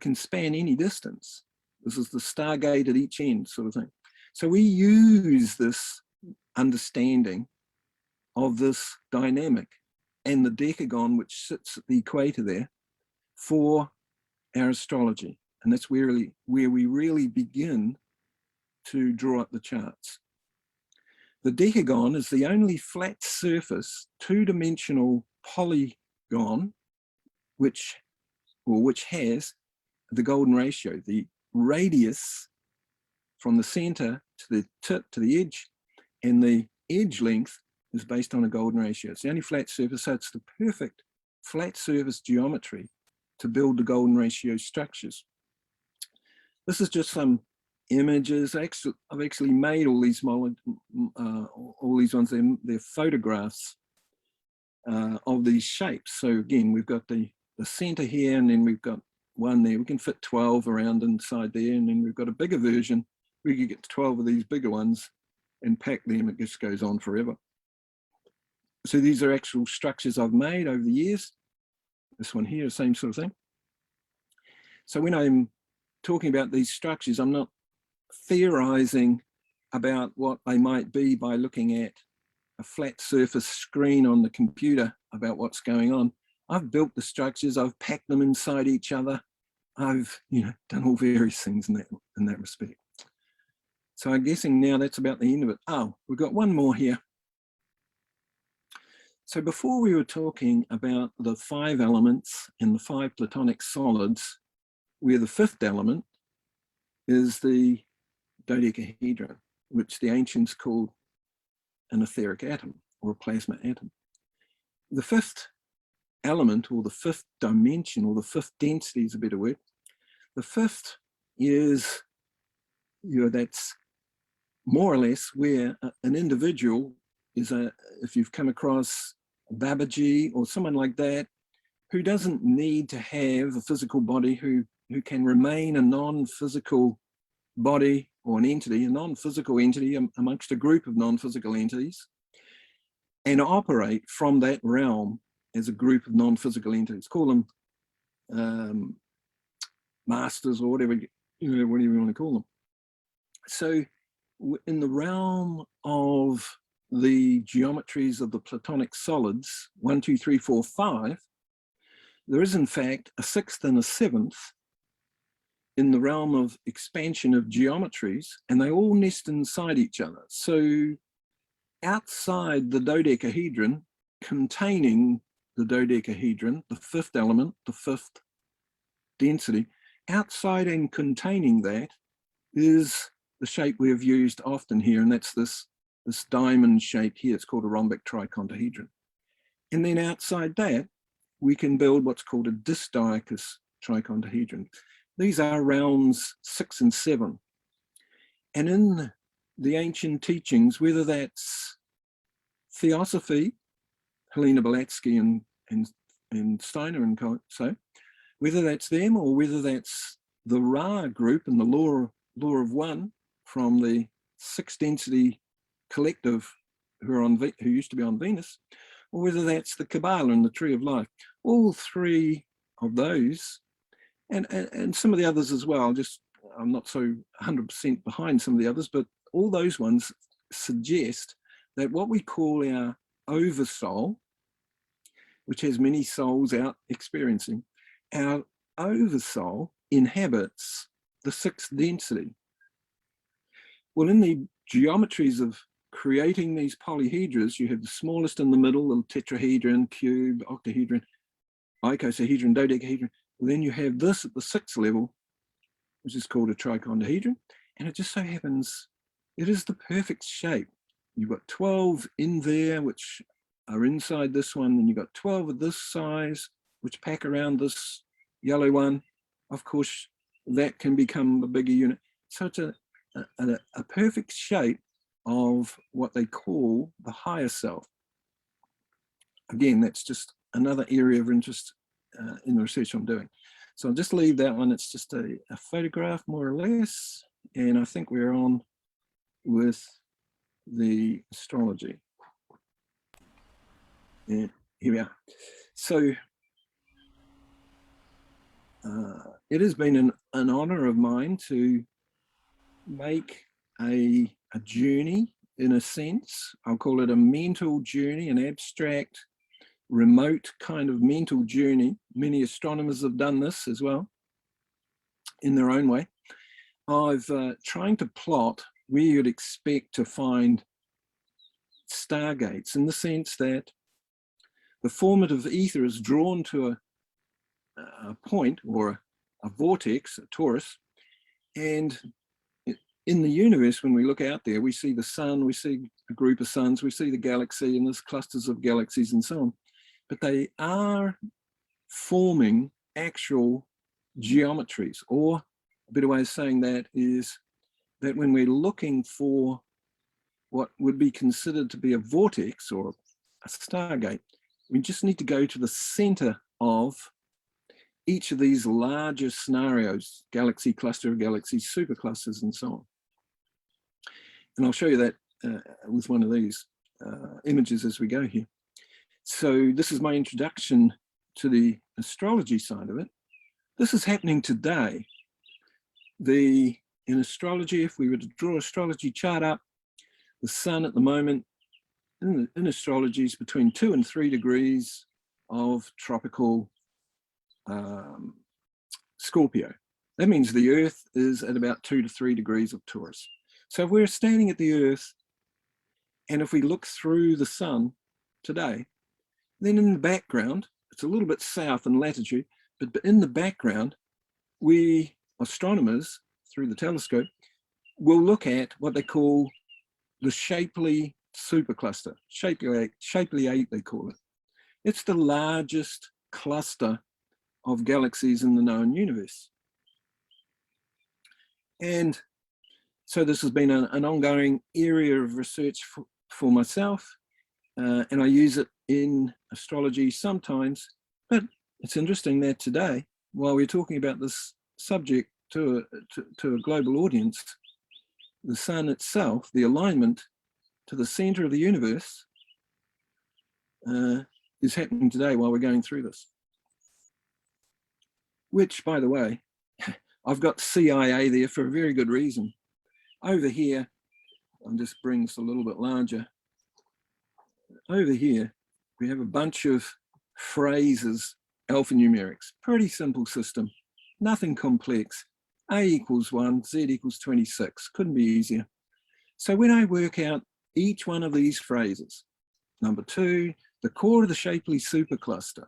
can span any distance. This is the Stargate at each end sort of thing. So we use this understanding of this dynamic and the decagon, which sits at the equator there, for our astrology. And that's where we really begin to draw up the charts. The decagon is the only flat surface, two-dimensional polygon, which has the golden ratio, the radius from the center to the tip to the edge, and the edge length is based on a golden ratio. It's the only flat surface, so it's the perfect flat surface geometry to build the golden ratio structures. This is just some images. I've actually made all these ones. They're photographs of these shapes. So again, we've got the center here, and then we've got one there. We can fit 12 around inside there, and then we've got a bigger version. We could get 12 of these bigger ones and pack them. It just goes on forever. So these are actual structures I've made over the years. This one here, same sort of thing. So when I'm talking about these structures, I'm not theorizing about what they might be by looking at a flat surface screen on the computer about what's going on. I've built the structures, I've packed them inside each other. I've done all various things in that respect. So I'm guessing now that's about the end of it. Oh, we've got one more here. So before we were talking about the 5 elements and the 5 platonic solids, where the 5th element is the dodecahedron, which the ancients called an etheric atom or a plasma atom. The 5th element, or the fifth dimension, or the fifth density is a better word. The fifth is, that's more or less where an individual is if you've come across a Babaji or someone like that, who doesn't need to have a physical body, who can remain a non-physical body or an entity, a non-physical entity amongst a group of non-physical entities, and operate from that realm as a group of non-physical entities. Call them masters or whatever, whatever you want to call them. So in the realm of the geometries of the Platonic solids, 1, 2, 3, 4, 5, there is in fact a sixth and a seventh in the realm of expansion of geometries, and they all nest inside each other. So outside the dodecahedron, containing the dodecahedron, the fifth element, the fifth density, outside and containing that is the shape we have used often here, and that's this diamond shape here. It's called a rhombic trichontahedron. And then outside that, we can build what's called a dysdiachous trichontahedron. These are realms 6 and 7. And in the ancient teachings, whether that's Theosophy, Helena Blavatsky and Steiner and so, whether that's them or whether that's the Ra group and the law of one from the 6th density collective who used to be on Venus, or whether that's the Kabbalah and the Tree of Life, all three of those, and some of the others as well. I'm not so 100% behind some of the others, but all those ones suggest that what we call our oversoul, which has many souls out experiencing, our oversoul inhabits the 6th density. Well, in the geometries of creating these polyhedras, you have the smallest in the middle, the tetrahedron, cube, octahedron, icosahedron, dodecahedron. Well, then you have this at the 6th level, which is called a trichontahedron. And it just so happens it is the perfect shape. You've got 12 in there, which are inside this one. Then you've got 12 of this size, which pack around this yellow one. Of course, that can become a bigger unit. So it's a perfect shape of what they call the higher self. Again, that's just another area of interest in the research I'm doing. So I'll just leave that one. It's just a photograph, more or less. And I think we're on with the astrology. And here we are. So it has been an honor of mine to make a journey, in a sense. I'll call it a mental journey, an abstract, remote kind of mental journey. Many astronomers have done this as well in their own way. I've trying to plot where you'd expect to find stargates, in the sense that the formative ether is drawn to a point or a vortex, a torus, and in the universe, when we look out there, we see the sun, we see a group of suns, we see the galaxy, and there's clusters of galaxies and so on. But they are forming actual geometries, or a better way of saying that is that when we're looking for what would be considered to be a vortex or a stargate, we just need to go to the center of each of these larger scenarios, galaxy, cluster of galaxies, superclusters, and so on. And I'll show you that with one of these images as we go here. So this is my introduction to the astrology side of it. This is happening today. In astrology, if we were to draw astrology chart up, the sun at the moment in astrology is between 2 and 3 degrees of tropical Scorpio. That means the Earth is at about 2 to 3 degrees of Taurus. So if we're standing at the Earth, and if we look through the sun today, then in the background, it's a little bit south in latitude, but in the background, we astronomers through the telescope will look at what they call the Shapley supercluster, Shapley 8 they call it. It's the largest cluster of galaxies in the known universe. And so this has been an ongoing area of research for myself, and I use it in astrology sometimes. But it's interesting that today, while we're talking about this subject to a global audience, the sun itself, the alignment to the center of the universe, is happening today while we're going through this. Which, by the way, I've got CIA there for a very good reason. Over here, I'll just bring this a little bit larger. Over here, we have a bunch of phrases, alphanumerics, pretty simple system, nothing complex. A equals 1, Z equals 26, couldn't be easier. So when I work out each one of these phrases, number 2, the core of the Shapley supercluster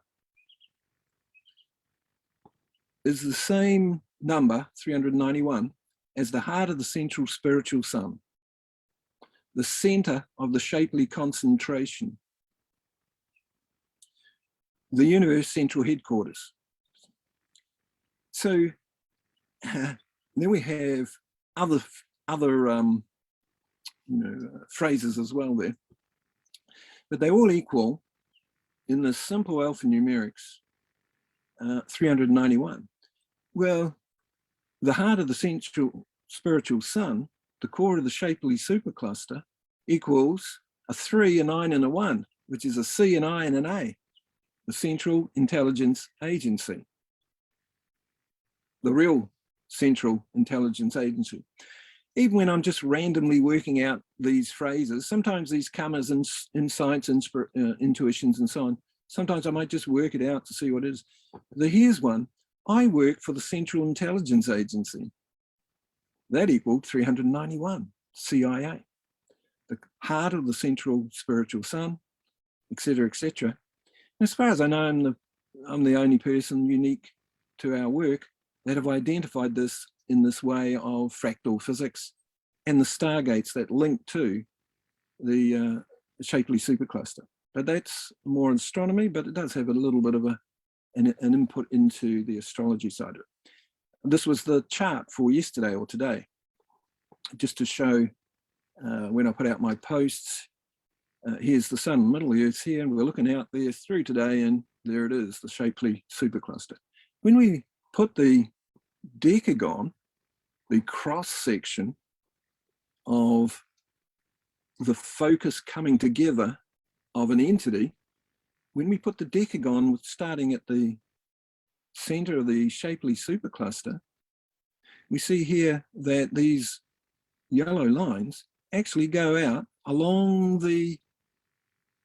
is the same number, 391, as the heart of the central spiritual sun, the center of the Shapley concentration, the universe central headquarters. So then we have other phrases as well there, but they all equal in the simple alphanumerics 391. Well, the heart of the central spiritual sun, the core of the Shapley supercluster, equals a 3, a 9, and a 1, which is a C, an I, and an A, the Central Intelligence Agency, the real Central Intelligence Agency. Even when I'm just randomly working out these phrases, sometimes these come as insights, intuitions, and so on. Sometimes I might just work it out to see what it is. Here's one. I work for the Central Intelligence Agency. That equaled 391, CIA, the heart of the central spiritual sun, etc., etc. As far as I know, I'm the only person unique to our work that have identified this in this way of fractal physics and the stargates that link to the Shapley supercluster. But that's more astronomy, but it does have a little bit of an input into the astrology side of it. This was the chart for yesterday or today, just to show when I put out my posts. Here's the sun, middle of the Earth's here, and we're looking out there through today, and there it is, the Shapley supercluster. When we put the decagon, the cross section of the focus coming together of an entity, when we put the decagon starting at the center of the Shapley supercluster, we see here that these yellow lines actually go out along the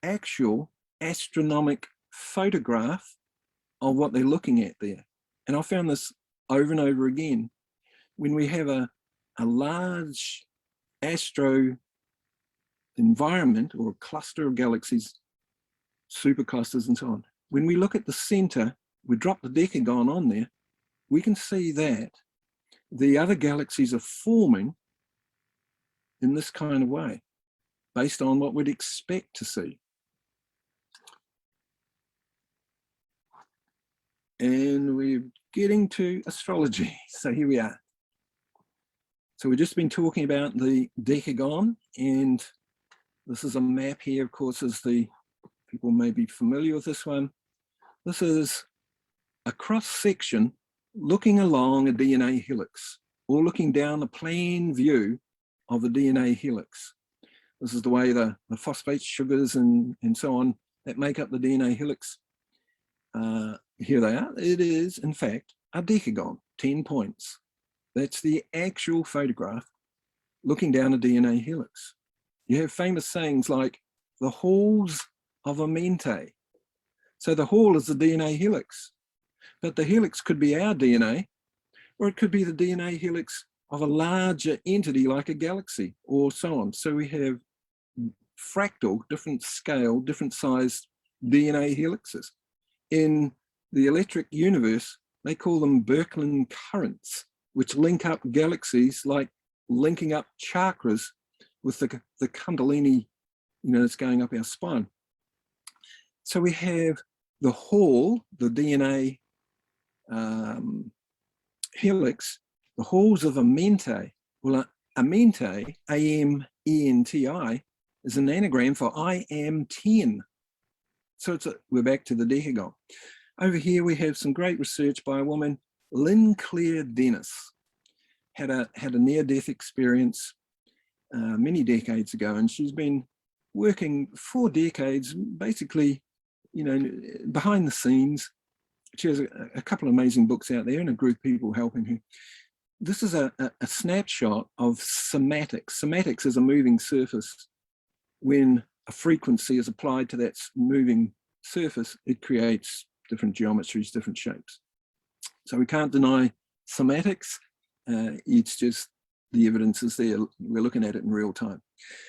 actual astronomic photograph of what they're looking at there. And I found this over and over again. When we have a large astro environment or a cluster of galaxies, superclusters and so on, when we look at the center, we drop the decagon on there, we can see that the other galaxies are forming in this kind of way, based on what we'd expect to see. And we're getting to astrology. So here we are. So we've just been talking about the decagon, and this is a map here, of course, as the people may be familiar with this one. This is a cross section looking along a DNA helix, or looking down a plane view of the DNA helix. This is the way the phosphate sugars and so on that make up the DNA helix. Here they are. It is, in fact, a decagon, 10 points. That's the actual photograph looking down a DNA helix. You have famous sayings like the halls of a mente. So the hall is the DNA helix, but the helix could be our DNA, or it could be the DNA helix of a larger entity like a galaxy or so on. So we have fractal, different scale, different sized DNA helixes. In the electric universe, they call them Birkeland currents, which link up galaxies like linking up chakras with the Kundalini, that's going up our spine. So we have the hall, the DNA helix, the halls of Amenti. Well, Amenti, A-M-E-N-T-I, is an anagram for I am 10. So we're back to the decagon. Over here, we have some great research by a woman, Lynn Claire Dennis. Had a near-death experience many decades ago, and she's been working for decades, basically, you know, behind the scenes. She has a couple of amazing books out there and a group of people helping her. This is a snapshot of somatics. Somatics is a moving surface. When a frequency is applied to that moving surface, it creates different geometries, different shapes. So we can't deny somatics. It's just the evidence is there. We're looking at it in real time.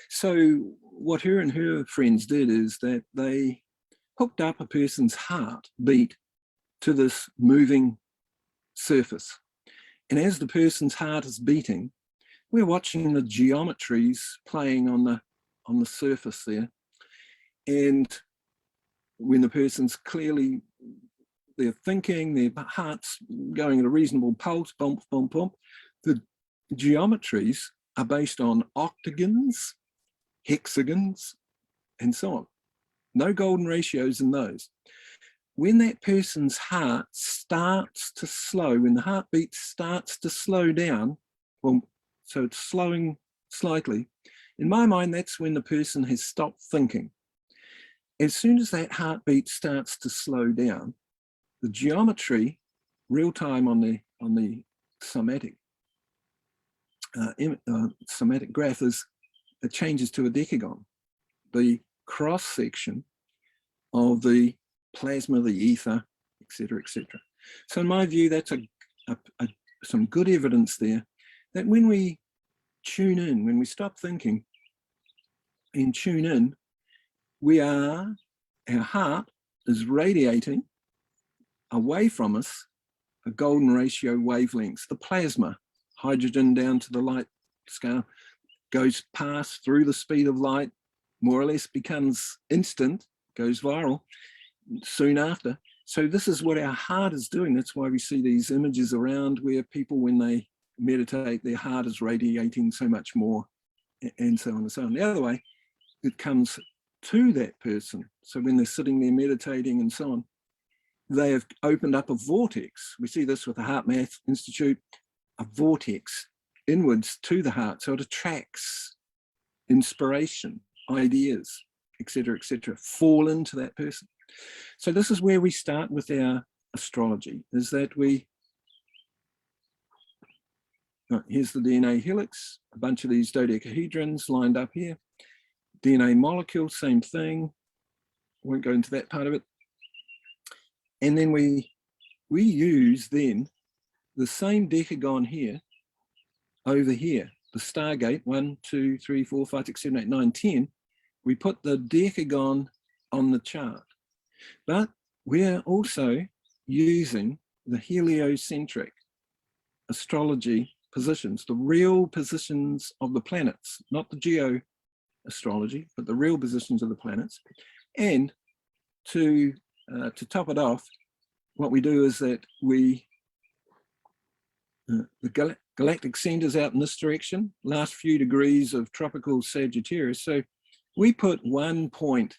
So what her and her friends did is that they hooked up a person's heartbeat to this moving surface. And as the person's heart is beating, we're watching the geometries playing on the surface there. And when the person's clearly, they're thinking, their heart's going at a reasonable pulse, bump, bump, bump, the geometries are based on octagons, hexagons, and so on. No golden ratios in those. When that person's heart starts to slow, when the heartbeat starts to slow down, well, so it's slowing slightly, in my mind, that's when the person has stopped thinking. As soon as that heartbeat starts to slow down, the geometry, real time on the somatic graph is, it changes to a decagon. The cross section of the plasma, the ether, etc., etc. So in my view, that's some good evidence there that when we tune in, when we stop thinking and tune in, our heart is radiating away from us a golden ratio wavelengths. The plasma, hydrogen down to the light scale, goes past through the speed of light, more or less becomes instant, goes viral soon after. So this is what our heart is doing. That's why we see these images around where people, when they meditate, their heart is radiating so much more, and so on and so on. The other way, it comes to that person. So when they're sitting there meditating and so on, they have opened up a vortex. We see this with the Heart Math Institute, a vortex inwards to the heart. So it attracts inspiration, ideas, etc., fall into that person. So this is where we start with our astrology, is that here's the DNA helix, a bunch of these dodecahedrons lined up here. DNA molecule, same thing. Won't go into that part of it. And then we use then the same decagon here, over here, the Stargate, 1, 2, 3, 4, 5, 6, 7, 8, 9, 10. We put the decagon on the chart. But we're also using the heliocentric astrology positions, the real positions of the planets, not the geo astrology, but the real positions of the planets. And to top it off, what we do is that the galactic centers out in this direction, last few degrees of tropical Sagittarius. So we put 1 point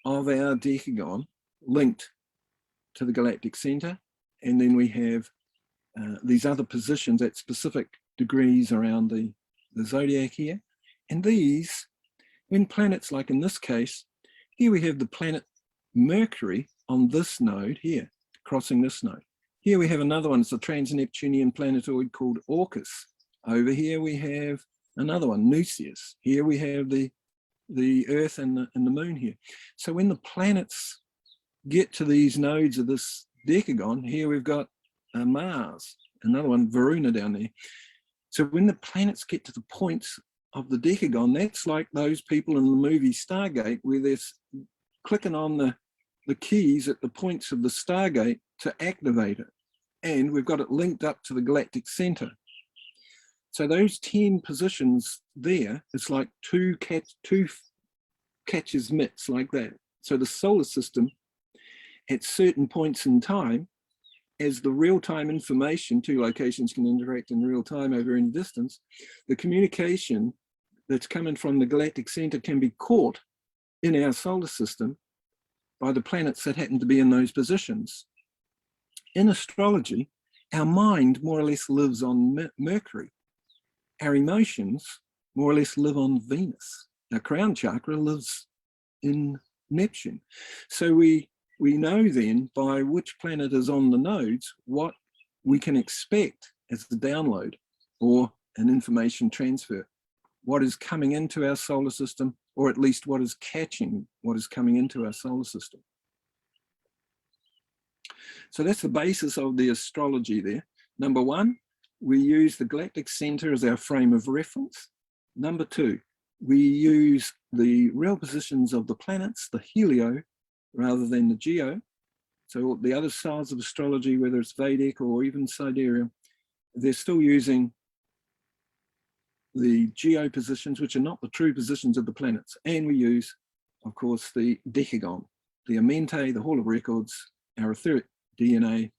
of our decagon linked to the galactic center, and then we have these other positions at specific degrees around the zodiac here. And these, when planets, like in this case, here we have the planet Mercury on this node here, crossing this node. Here we have another one, it's a trans-Neptunian planetoid called Orcus. Over here we have another one, Nucius. Here we have the Earth and the Moon here. So when the planets get to these nodes of this decagon, here we've got Mars, another one, Varuna down there. So when the planets get to the points of the decagon, that's like those people in the movie Stargate, where they're clicking on the keys at the points of the Stargate to activate it. And we've got it linked up to the galactic center. So those 10 positions there, it's like two catcher's mitts like that. So the solar system at certain points in time, as the real-time information, two locations can interact in real time over any distance, the communication that's coming from the galactic center can be caught in our solar system by the planets that happen to be in those positions. In astrology, our mind more or less lives on Mercury. Our emotions more or less live on Venus. Our crown chakra lives in Neptune. So we know then by which planet is on the nodes what we can expect as the download or an information transfer, what is coming into our solar system, or at least what is catching what is coming into our solar system. So that's the basis of the astrology there. Number one, we use the galactic center as our frame of reference. Number two, we use the real positions of the planets, the helio, rather than the geo. So the other styles of astrology, whether it's Vedic or even sidereal, they're still using the geo positions, which are not the true positions of the planets. And we use, of course, the decagon, the Amente, the Hall of Records, our etheric DNA,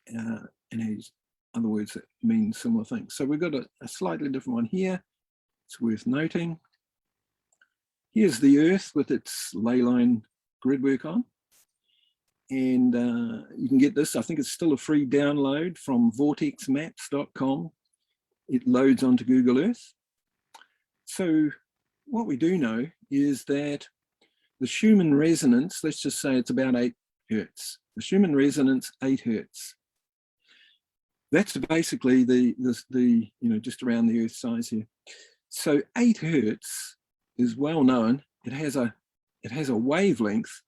and these other words that mean similar things. So we've got a slightly different one here. It's worth noting. Here's the Earth with its ley line grid work on. And you can get this, I think it's still a free download from vortexmaps.com. It loads onto Google Earth. So what we do know is that the Schumann resonance, let's just say it's about 8 hertz. The Schumann resonance, 8 hertz. That's basically the just around the Earth size here. So 8 hertz is well known. It has a wavelength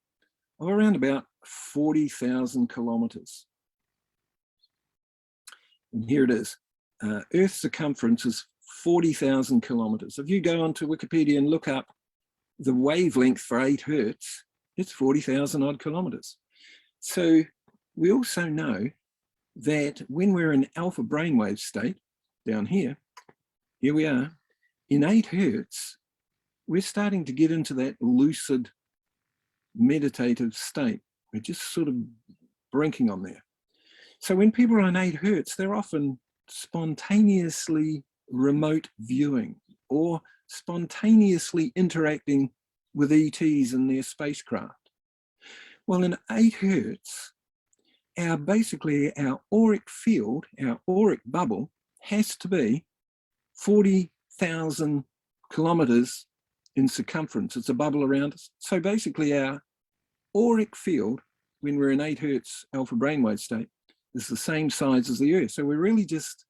of around about 40,000 kilometers. And here it is. Earth's circumference is 40,000 kilometers. If you go onto Wikipedia and look up the wavelength for 8 hertz, it's 40,000 odd kilometers. So we also know that when we're in alpha brainwave state, down here we are, in 8 hertz, we're starting to get into that lucid meditative state. We're just sort of brinking on there. So when people are on 8 hertz, they're often spontaneously remote viewing or spontaneously interacting with ETs in their spacecraft. Well, in 8 hertz, basically our auric field, our auric bubble, has to be 40,000 kilometers in circumference. It's a bubble around us. So basically our auric field, when we're in 8 hertz alpha brainwave state, is the same size as the Earth. So we're really just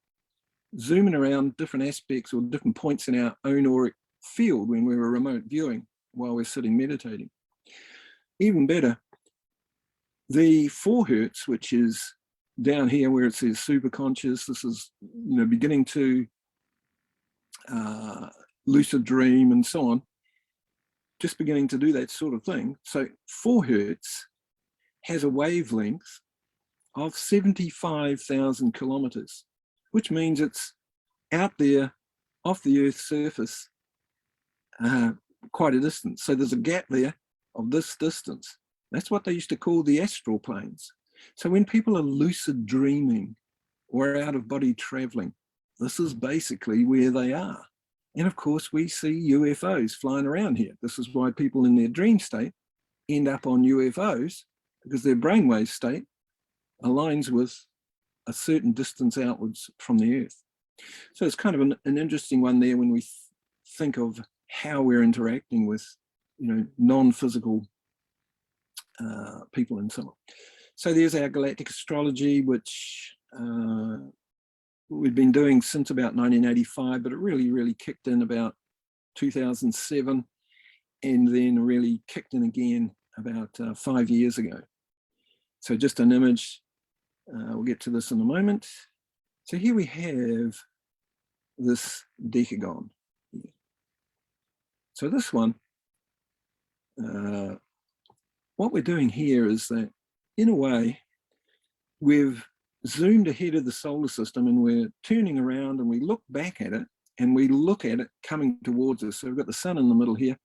zooming around different aspects or different points in our own auric field when we're remote viewing while we're sitting meditating. Even better, the 4 hertz, which is down here where it says superconscious, this is beginning to lucid dream and so on, just beginning to do that sort of thing. So 4 hertz has a wavelength of 75,000 kilometers, which means it's out there off the Earth's surface quite a distance. So there's a gap there of this distance. That's what they used to call the astral planes. So when people are lucid dreaming or out of body traveling, this is basically where they are. And of course, we see UFOs flying around here. This is why people in their dream state end up on UFOs, because their brainwave state aligns with a certain distance outwards from the Earth. So it's kind of an interesting one there when we think of how we're interacting with, non-physical people and so on. So there's our galactic astrology, which we've been doing since about 1985, but it really kicked in about 2007, and then really kicked in again about 5 years ago. So just an image, we'll get to this in a moment. So here we have this decagon. So this one, what we're doing here is that, in a way, we've zoomed ahead of the solar system and we're turning around and we look back at it and we look at it coming towards us. So we've got the sun in the middle here.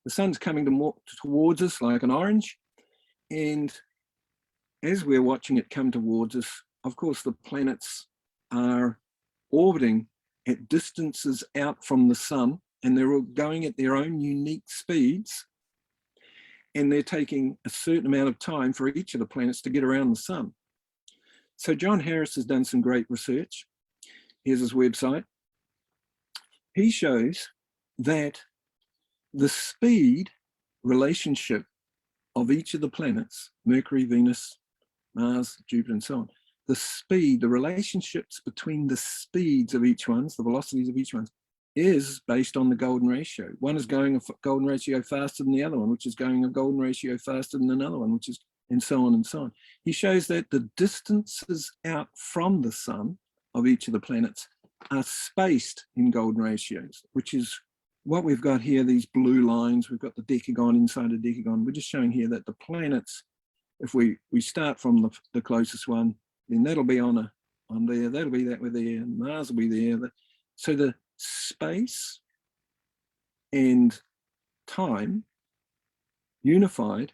The sun's coming towards us like an orange, And as we're watching it come towards us, of course, the planets are orbiting at distances out from the sun, and they're all going at their own unique speeds. And they're taking a certain amount of time for each of the planets to get around the sun. So John Harris has done some great research. Here's his website. He shows that the speed relationship of each of the planets, Mercury, Venus, Mars, Jupiter, and so on, the speed, the relationships between the speeds of each one, the velocities of each one, is based on the golden ratio. One is going a golden ratio faster than the other one, which is going a golden ratio faster than another one, which is, and so on and so on. He shows that the distances out from the sun of each of the planets are spaced in golden ratios, which is what we've got here, these blue lines. We've got the decagon inside a decagon. We're just showing here that the planets, if we start from the closest one, then that'll be on there, that'll be that with there, and Mars will be there. So the space and time unified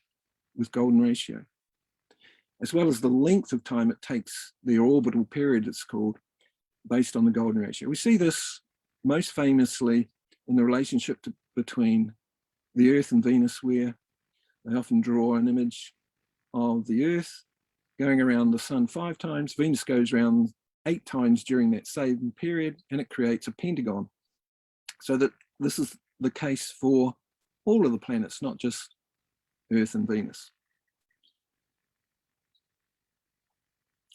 with golden ratio, as well as the length of time it takes, the orbital period it's called, based on the golden ratio. We see this most famously in the relationship between the Earth and Venus, where they often draw an image of the Earth going around the sun 5 times, Venus goes around 8 times during that same period, and it creates a pentagon. So that this is the case for all of the planets, not just Earth and Venus.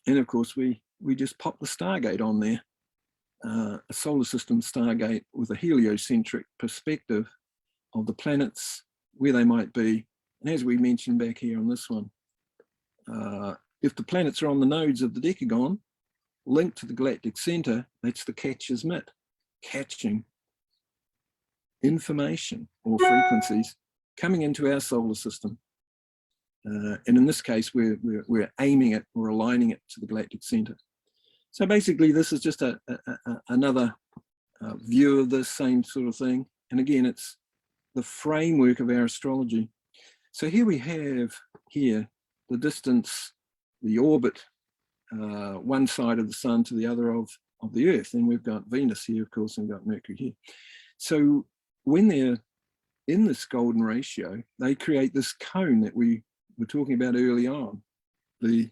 And of course, we just pop the Stargate on there, a solar system Stargate with a heliocentric perspective of the planets, where they might be. And as we mentioned back here on this one, if the planets are on the nodes of the decagon, linked to the galactic center, that's the catcher's mitt, catching information or frequencies coming into our solar system. And in this case, we're aiming it or aligning it to the galactic center. So basically, this is just another view of this same sort of thing. And again, it's the framework of our astrology. So here we have the distance, the orbit, one side of the sun to the other of the Earth. And we've got Venus here, of course, and we've got Mercury here. So when they're in this golden ratio, they create this cone that we were talking about early on, the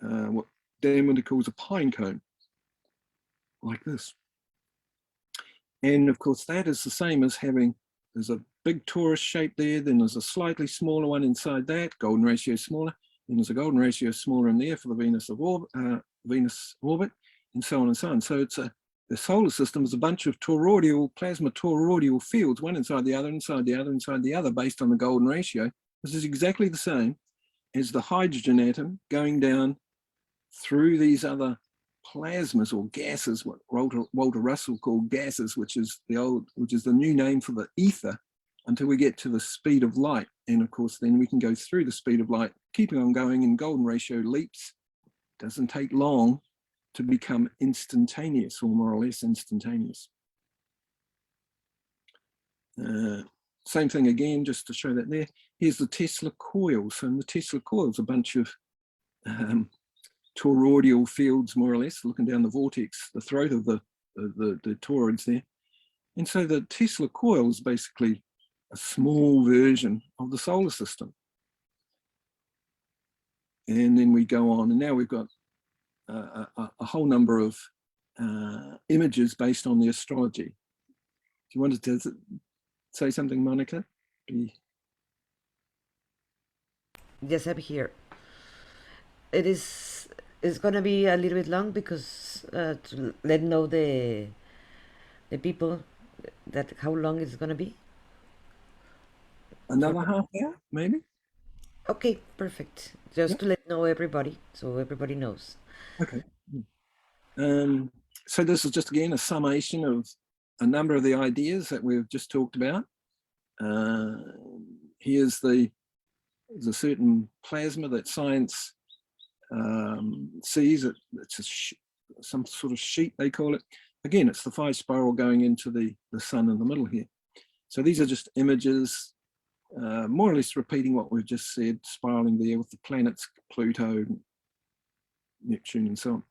what Dan Winter calls a pine cone, like this. And of course, that is the same as having, there's a big torus shape there, then there's a slightly smaller one inside that, golden ratio smaller, then there's a golden ratio smaller in there for the Venus orbit, and so on and so on. So it's the solar system is a bunch of plasma toroidal fields, one inside the other, inside the other, inside the other, based on the golden ratio. This is exactly the same as the hydrogen atom going down through these other plasmas or gases, what Walter Russell called gases, which is the new name for the ether, until we get to the speed of light. And of course, then we can go through the speed of light, keeping on going in golden ratio leaps. Doesn't take long to become instantaneous, or more or less instantaneous. Same thing again, just to show that there. Here's the Tesla coils, and the Tesla coils, a bunch of toroidal fields, more or less, looking down the vortex, the throat of the toroids there. And so the Tesla coil is basically a small version of the solar system. And then we go on, and now we've got a whole number of images based on the astrology. Do you want to say something, Monica? Yes, I'm here. It's going to be a little bit long because to let know the people that how long it's going to be. Another half hour, maybe? Okay, perfect. Just to let know everybody, so everybody knows. Okay. So this is just, again, a summation of a number of the ideas that we've just talked about. Here's there's a certain plasma that science sees. It's some sort of sheet, they call it. Again, it's the 5 spiral going into the sun in the middle here. So these are just images more or less repeating what we've just said, spiraling there with the planets, Pluto, Neptune, and so on.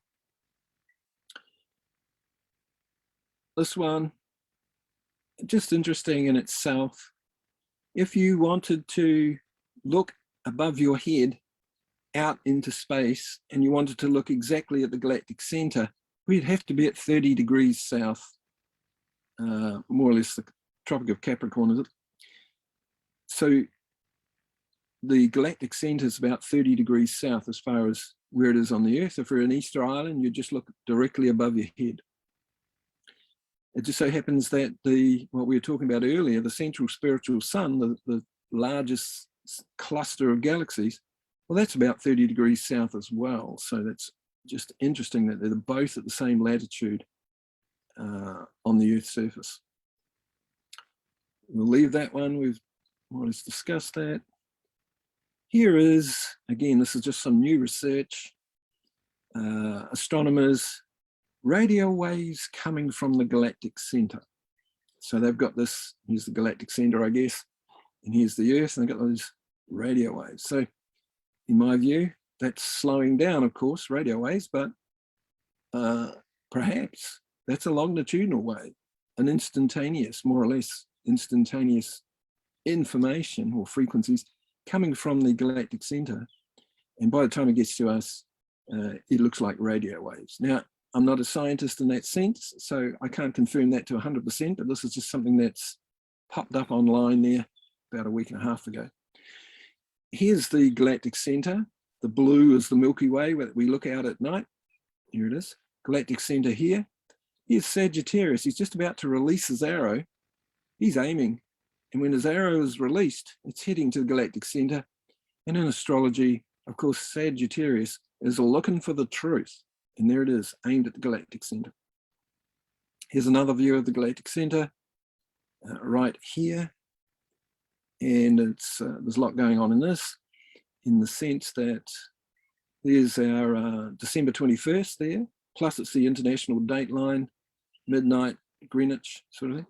This one, just interesting in itself. If you wanted to look above your head out into space and you wanted to look exactly at the galactic center, we'd have to be at 30 degrees south, more or less the Tropic of Capricorn, is it? So the galactic center is about 30 degrees south as far as where it is on the Earth. If you're in Easter Island, you just look directly above your head. It just so happens that what we were talking about earlier, the central spiritual sun, the largest cluster of galaxies, well, that's about 30 degrees south as well. So that's just interesting that they're both at the same latitude on the Earth's surface. We'll leave that one. We've more or less discussed that. Here is, again, this is just some new research. Astronomers, radio waves coming from the galactic center. So they've got this, here's the galactic center, I guess, and here's the Earth, and they've got those radio waves. So in my view, that's slowing down, of course, radio waves, but perhaps that's a longitudinal wave, an instantaneous, more or less instantaneous information or frequencies coming from the galactic center. And by the time it gets to us, it looks like radio waves. Now, I'm not a scientist in that sense, so I can't confirm that to 100%, but this is just something that's popped up online there about a week and a half ago. Here's the galactic center. The blue is the Milky Way that we look out at night. Here it is, galactic center here. Here's Sagittarius. He's just about to release his arrow. He's aiming. And when his arrow is released, it's heading to the galactic center. And in astrology, of course, Sagittarius is looking for the truth. And there it is, aimed at the galactic center. Here's another view of the galactic center right here. And it's there's a lot going on in this, in the sense that there's our December 21st there, plus it's the international date line, midnight, Greenwich sort of thing.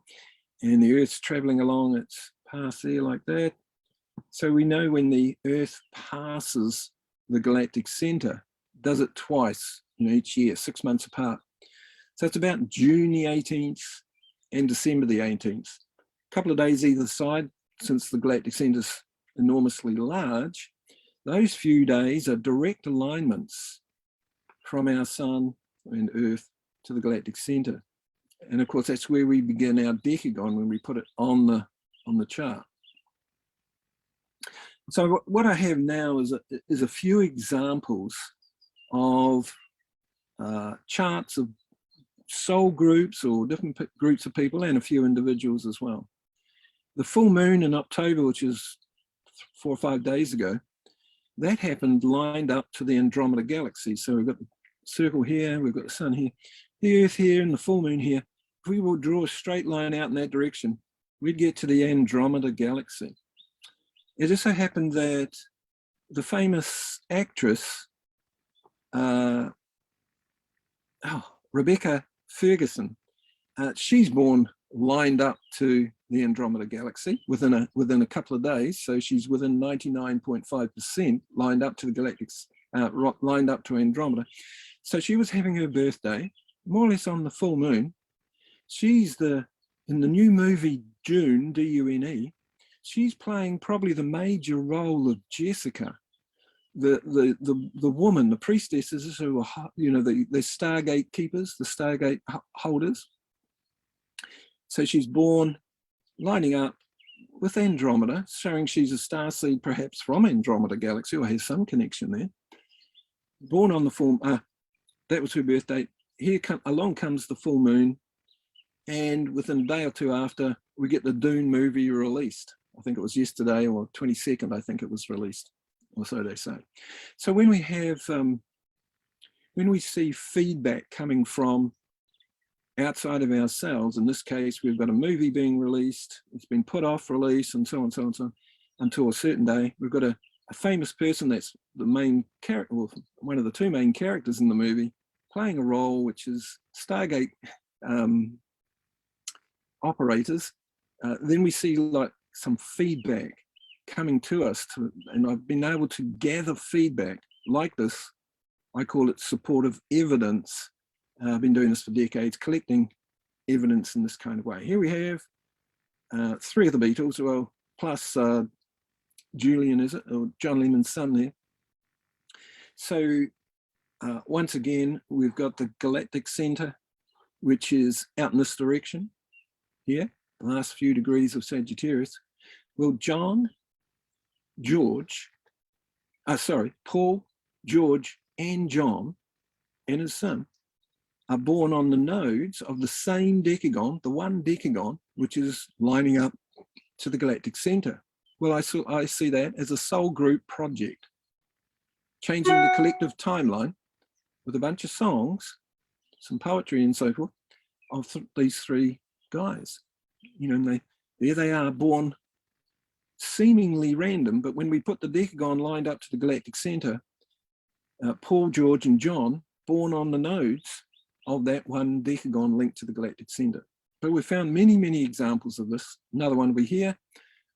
And the Earth's traveling along its path there like that. So we know when the Earth passes the galactic center, does it twice, each year, 6 months apart. So it's about June the 18th and December the 18th. A couple of days either side, since the galactic center is enormously large. Those few days are direct alignments from our sun and Earth to the galactic center. And of course, that's where we begin our decagon when we put it on the chart. So what I have now is a few examples of charts of soul groups or different groups of people and a few individuals as well. The full moon in October, which is 4 or 5 days ago, that happened lined up to the Andromeda galaxy. So we've got the circle here, we've got the sun here, the Earth here, and the full moon here. If we will draw a straight line out in that direction, we'd get to the Andromeda galaxy. It just so happened that the famous actress, Rebecca Ferguson, she's born lined up to the Andromeda galaxy within a couple of days. So she's within 99.5% lined up to the galactic, lined up to Andromeda. So she was having her birthday more or less on the full moon. She's in the new movie Dune, D-U-N-E, she's playing probably the major role of Jessica, the woman, the priestesses who are, the Stargate keepers, the Stargate holders. So she's born lining up with Andromeda, showing she's a starseed perhaps from Andromeda galaxy or has some connection there. Born on the full, that was her birth date. Along comes the full moon, and within a day or two after, we get the Dune movie released. I think it was yesterday or 22nd, I think it was released, or so they say. So when we have, when we see feedback coming from outside of ourselves, in this case, we've got a movie being released, it's been put off release, and so on, so on, so on, until a certain day. We've got a famous person that's the main character, or one of the two main characters in the movie, playing a role which is Stargate operators. Then we see like some feedback coming to us, and I've been able to gather feedback like this. I call it supportive evidence. I've been doing this for decades, collecting evidence in this kind of way. Here we have 3 of the Beatles, well, plus Julian, is it, or John Lennon's son there. So once again, we've got the galactic center, which is out in this direction here, the last few degrees of Sagittarius. Well, Paul, George, and John and his son are born on the nodes of the same decagon, the one decagon, which is lining up to the galactic center. Well, I see that as a soul group project, changing the collective timeline with a bunch of songs, some poetry and so forth, of these 3 guys. You know, and there they are, born seemingly random, but when we put the decagon lined up to the galactic center, Paul, George, and John, born on the nodes of that one decagon linked to the galactic center. But we found many, many examples of this. Another one over here.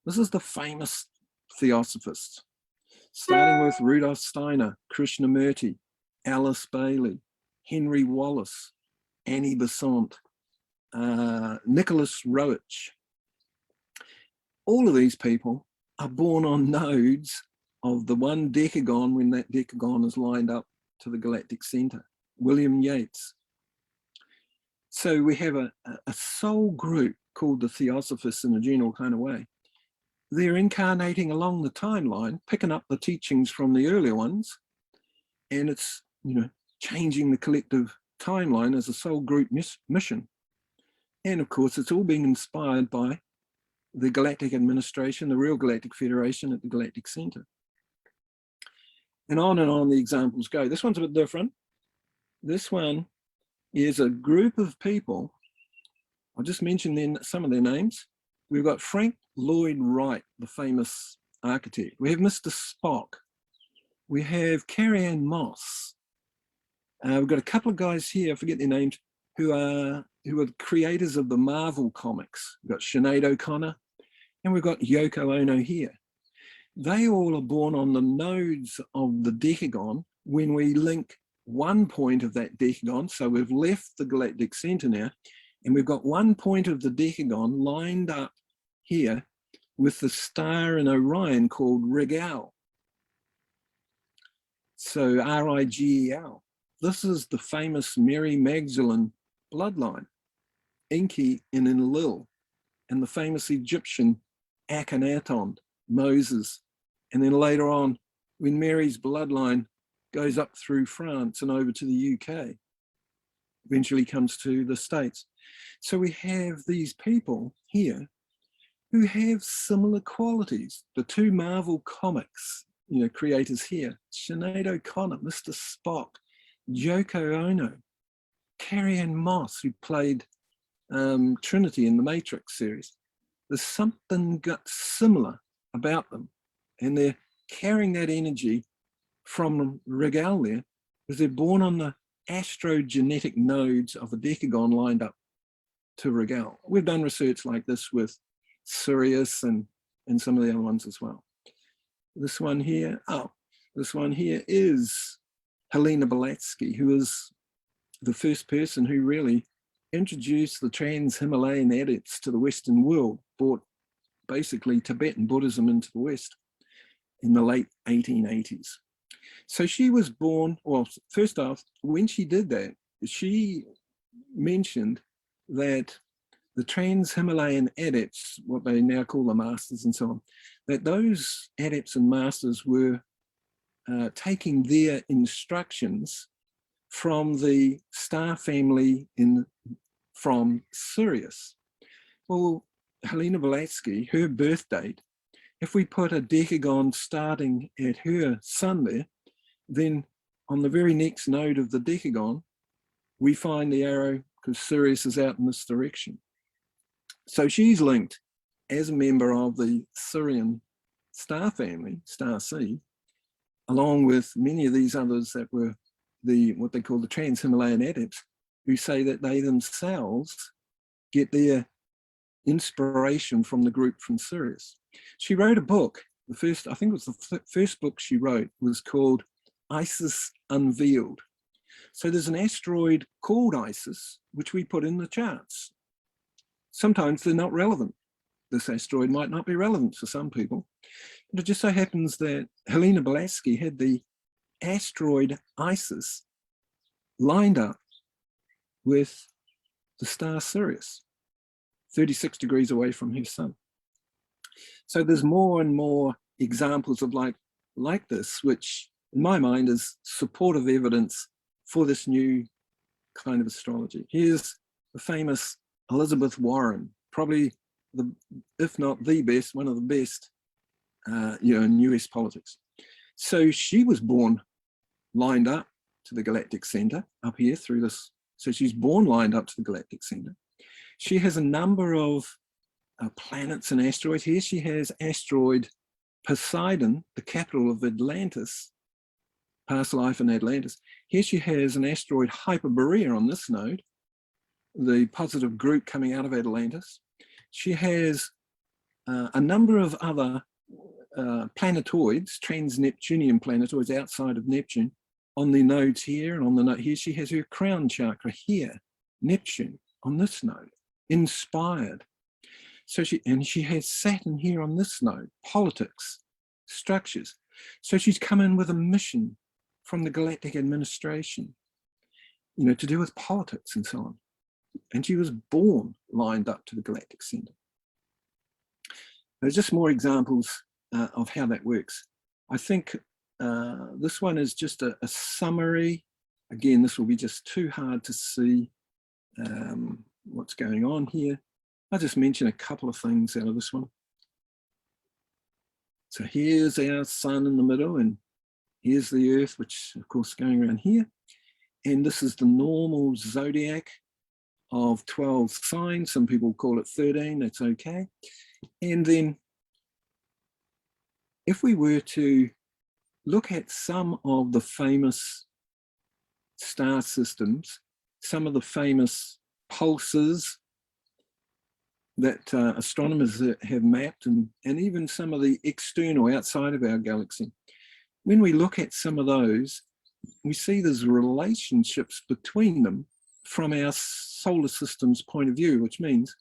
This is the famous Theosophists, starting with Rudolf Steiner, Krishnamurti, Alice Bailey, Henry Wallace, Annie Besant, Nicholas Roach. All of these people are born on nodes of the one decagon when that decagon is lined up to the galactic center. William Yeats. So we have a soul group called the Theosophists in a general kind of way. They're incarnating along the timeline, picking up the teachings from the earlier ones, and it's, you know, changing the collective timeline as a soul group mission. And of course, it's all being inspired by the Galactic Administration, the real Galactic Federation at the Galactic Center. And on the examples go. This one's a bit different. This one is a group of people. I'll just mention then some of their names. We've got Frank Lloyd Wright, the famous architect. We have Mr. Spock. We have Carrie-Anne Moss. We've got a couple of guys here, I forget their names, who are the creators of the Marvel comics. We've got Sinead O'Connor, and we've got Yoko Ono here. They all are born on the nodes of the decagon when we link one point of that decagon. So we've left the galactic center now, and we've got one point of the decagon lined up here with the star in Orion called Rigel. So R-I-G-E-L. This is the famous Mary Magdalene bloodline, Enki and Enlil, and the famous Egyptian Akhenaton, Moses. And then later on, when Mary's bloodline goes up through France and over to the UK, eventually comes to the States. So we have these people here who have similar qualities. The 2 Marvel comics, you know, creators here, Sinead O'Connor, Mr. Spock, Yoko Ono, Carrie-Anne Moss, who played Trinity in the Matrix series. There's something similar about them, and they're carrying that energy from Rigel there, because they're born on the Astro-Genetic nodes of a decagon lined up to Rigel. We've done research like this with Sirius and some of the other ones as well. This one here, this one here is Helena Blavatsky, who is the first person who really introduced the trans-Himalayan adepts to the Western world, brought basically Tibetan Buddhism into the West in the late 1880s. So she was born, well, first off, when she did that, she mentioned that the trans-Himalayan adepts, what they now call the masters and so on, that those adepts and masters were taking their instructions from the star family from Sirius. Well, Helena Blavatsky, her birth date, if we put a decagon starting at her sun there, then on the very next node of the decagon, we find the arrow because Sirius is out in this direction. So she's linked as a member of the Sirian star family, Starseed, along with many of these others that were what they call the trans-Himalayan adepts, who say that they themselves get their inspiration from the group from Sirius. She wrote a book the first, I think it was the first book she wrote, was called Isis Unveiled. So there's an asteroid called Isis, which we put in the charts. Sometimes they're not relevant. This asteroid might not be relevant for some people. But it just so happens that Helena Blavatsky had the asteroid Isis lined up with the star Sirius, 36 degrees away from her sun. So there's more and more examples of like this, which in my mind is supportive evidence for this new kind of astrology. Here's the famous Elizabeth Warren, probably the, if not the best, one of the best, in US politics. So she was born lined up to the galactic center up here through this. So she's born lined up to the galactic center. She has a number of planets and asteroids. Here she has asteroid Poseidon, the capital of Atlantis, past life in Atlantis. Here she has an asteroid Hyperborea on this node, the positive group coming out of Atlantis. She has a number of other planetoids, trans-Neptunian planetoids outside of Neptune on the nodes here, and on the node here she has her crown chakra here, Neptune on this node, inspired. So she has Saturn here on this node, politics, structures. So she's come in with a mission from the galactic administration, to do with politics and so on. And she was born lined up to the galactic center. There's just more examples of how that works. I think this one is just a summary. Again, this will be just too hard to see what's going on here. I'll just mention a couple of things out of this one. So here's our sun in the middle, and here's the Earth, which of course is going around here. And this is the normal zodiac of 12 signs. Some people call it 13, that's okay. And then if we were to look at some of the famous star systems, some of the famous pulses that astronomers have mapped, and even some of the external outside of our galaxy, when we look at some of those, we see there's relationships between them from our solar system's point of view, which means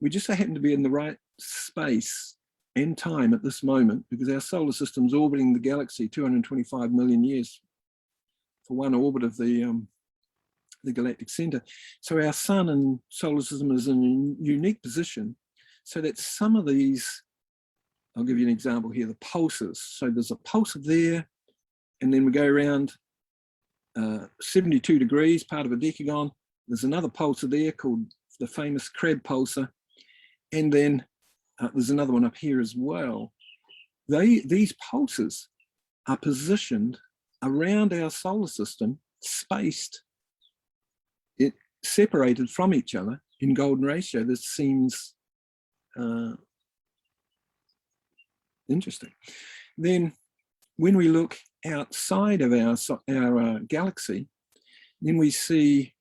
we just happen to be in the right space and time at this moment, because our solar system's orbiting the galaxy 225 million years for one orbit of the galactic center. So our sun and solar system is in a unique position, so that some of these, I'll give you an example here, the pulses. So there's a pulsar there, and then we go around 72 degrees, part of a decagon. There's another pulsar there called the famous crab pulsar. And then there's another one up here as well. These pulsars are positioned around our solar system, spaced, separated from each other in golden ratio. This seems interesting. Then when we look outside of our galaxy, then we see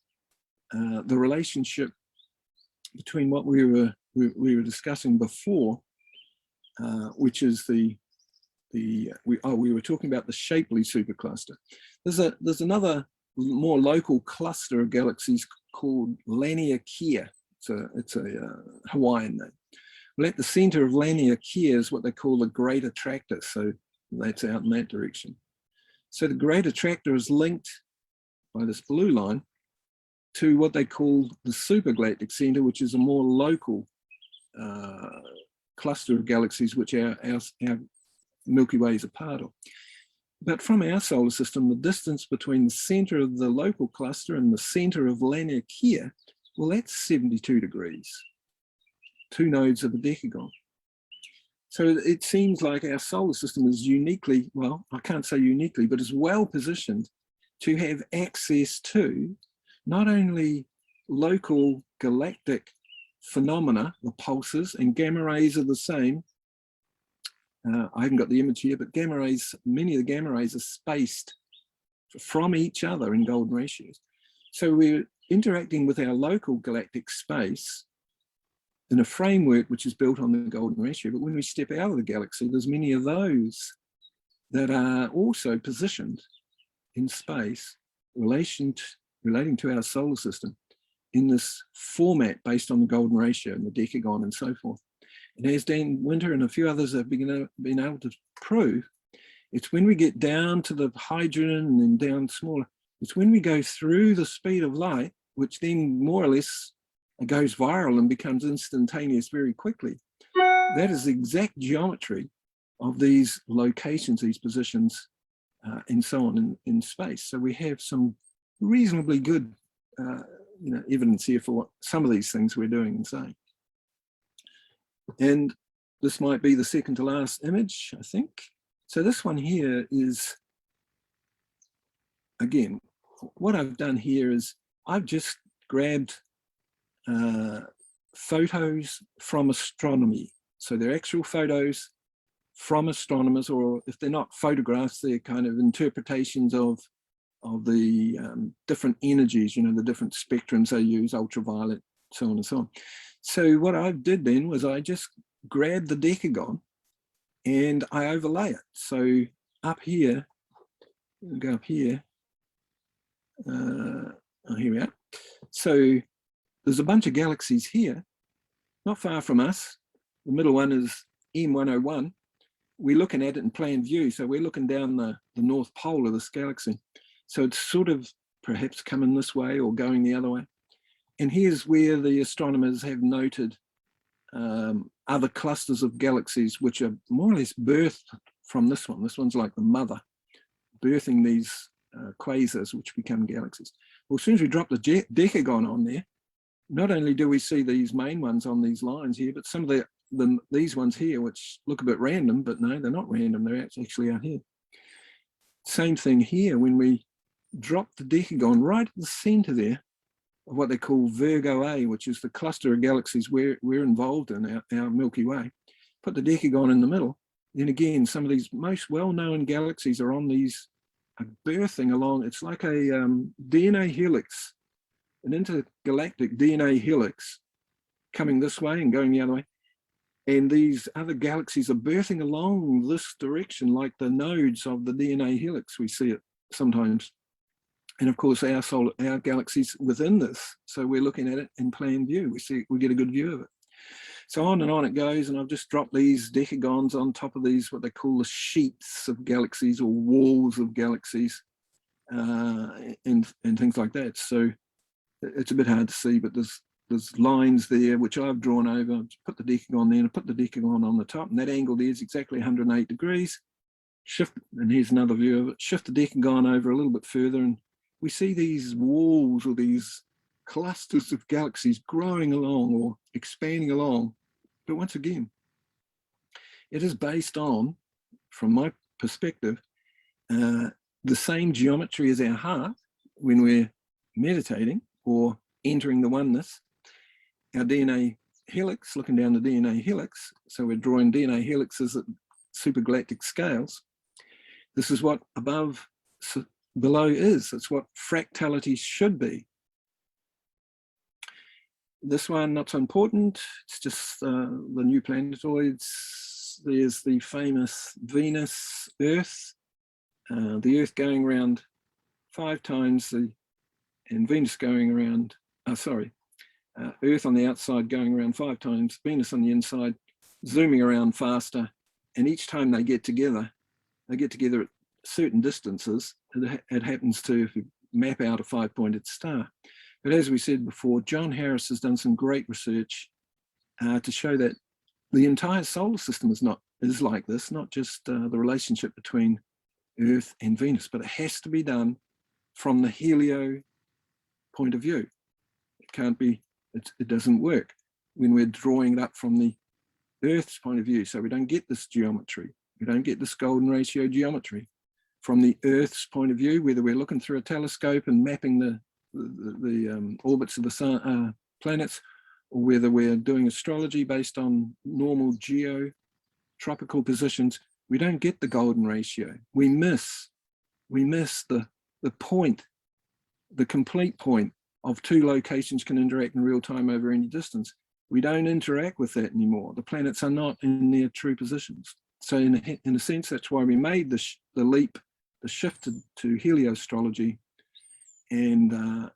the relationship between what we were discussing before, which is we were talking about the Shapley supercluster. There's another more local cluster of galaxies called Laniakea. It's a Hawaiian name. Well, at the center of Laniakea is what they call the Great Attractor. So that's out in that direction. So the Great Attractor is linked by this blue line to what they call the Supergalactic Center, which is a more local cluster of galaxies, which our Milky Way is a part of. But from our solar system, the distance between the center of the local cluster and the center of Laniakea, well, that's 72 degrees, 2 nodes of a decagon. So it seems like our solar system is uniquely, well, I can't say uniquely, but is well positioned to have access to not only local galactic phenomena, the pulses, and gamma rays are the same. I haven't got the image here, but gamma rays, many of the gamma rays are spaced from each other in golden ratios. So we're interacting with our local galactic space in a framework which is built on the golden ratio. But when we step out of the galaxy, there's many of those that are also positioned in space, relating to our solar system in this format based on the golden ratio and the decagon and so forth. And as Dan Winter and a few others have been able to prove, it's when we get down to the hydrogen and then down smaller, it's when we go through the speed of light, which then more or less goes viral and becomes instantaneous very quickly. That is the exact geometry of these locations, these positions, and so on in space. So we have some reasonably good evidence here for what some of these things we're doing and saying. And this might be the second to last image, I think. So this one here is, again, what I've done here is I've just grabbed photos from astronomy. So they're actual photos from astronomers, or if they're not photographs, they're kind of interpretations of the different energies, the different spectrums they use, ultraviolet, so on and so on. So what I did then was I just grabbed the decagon and I overlay it. So up here, go up here, here we are. So there's a bunch of galaxies here, not far from us. The middle one is M101. We're looking at it in plan view. So we're looking down the North Pole of this galaxy. So it's sort of perhaps coming this way or going the other way. And here's where the astronomers have noted other clusters of galaxies, which are more or less birthed from this one. This one's like the mother, birthing these quasars, which become galaxies. Well, as soon as we drop the decagon on there, not only do we see these main ones on these lines here, but some of these ones here, which look a bit random, but no, they're not random. They're actually out here. Same thing here, when we drop the decagon right at the center there of what they call Virgo A, which is the cluster of galaxies we're involved in, our Milky Way. Put the decagon in the middle. Then again, some of these most well-known galaxies are on these, birthing along. It's like a DNA helix, an intergalactic DNA helix coming this way and going the other way. And these other galaxies are birthing along this direction, like the nodes of the DNA helix. We see it sometimes. And of course, our galaxies within this. So we're looking at it in plan view. We get a good view of it. So on and on it goes. And I've just dropped these decagons on top of these, what they call the sheets of galaxies or walls of galaxies, and things like that. So it's a bit hard to see, but there's lines there which I've drawn over. Put the decagon there and put the decagon on the top, and that angle there is exactly 108 degrees. Shift, and here's another view of it. Shift the decagon over a little bit further, and we see these walls or these clusters of galaxies growing along or expanding along. But once again, it is based on, from my perspective, the same geometry as our heart when we're meditating or entering the oneness. Our DNA helix, looking down the DNA helix, so we're drawing DNA helixes at supergalactic scales. This is what above, below is. It's what fractality should be. This one, not so important. It's just the new planetoids. There's the famous Venus, Earth. The Earth going around 5 times and Venus going around, Earth on the outside going around 5 times, Venus on the inside, zooming around faster. And each time they get together at certain distances. It happens to, if you map out a 5-pointed star. But as we said before, John Harris has done some great research to show that the entire solar system is like this, not just the relationship between Earth and Venus, but it has to be done from the helio point of view. It can't be, it doesn't work when we're drawing it up from the Earth's point of view. So we don't get this geometry. We don't get this golden ratio geometry from the Earth's point of view, whether we're looking through a telescope and mapping the orbits of the sun, planets, or whether we're doing astrology based on normal geotropical positions. We don't get the golden ratio. We miss the point, the complete point of 2 locations can interact in real time over any distance. we don't interact with that anymore. The planets are not in their true positions. So in a sense, that's why we made the leap, the shift to helioastrology, and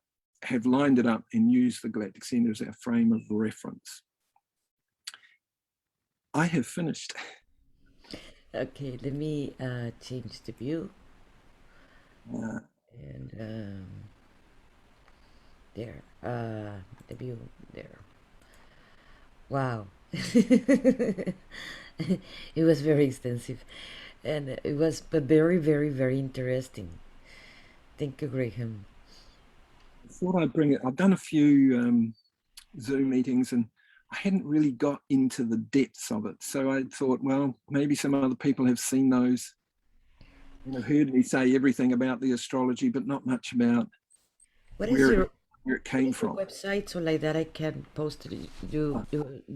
have lined it up and used the Galactic Center as our frame of reference. I have finished. Okay, let me change the view. Uh, And there, the view there. Wow. It was very extensive, and it was but very, very, very interesting. Thank you, Graham. I thought I'd bring it. I've done a few Zoom meetings, and I hadn't really got into the depths of it. So I thought, well, maybe some other people have seen those and have heard me say everything about the astrology, but not much about What is your where it came from. website, so like that I can post it? You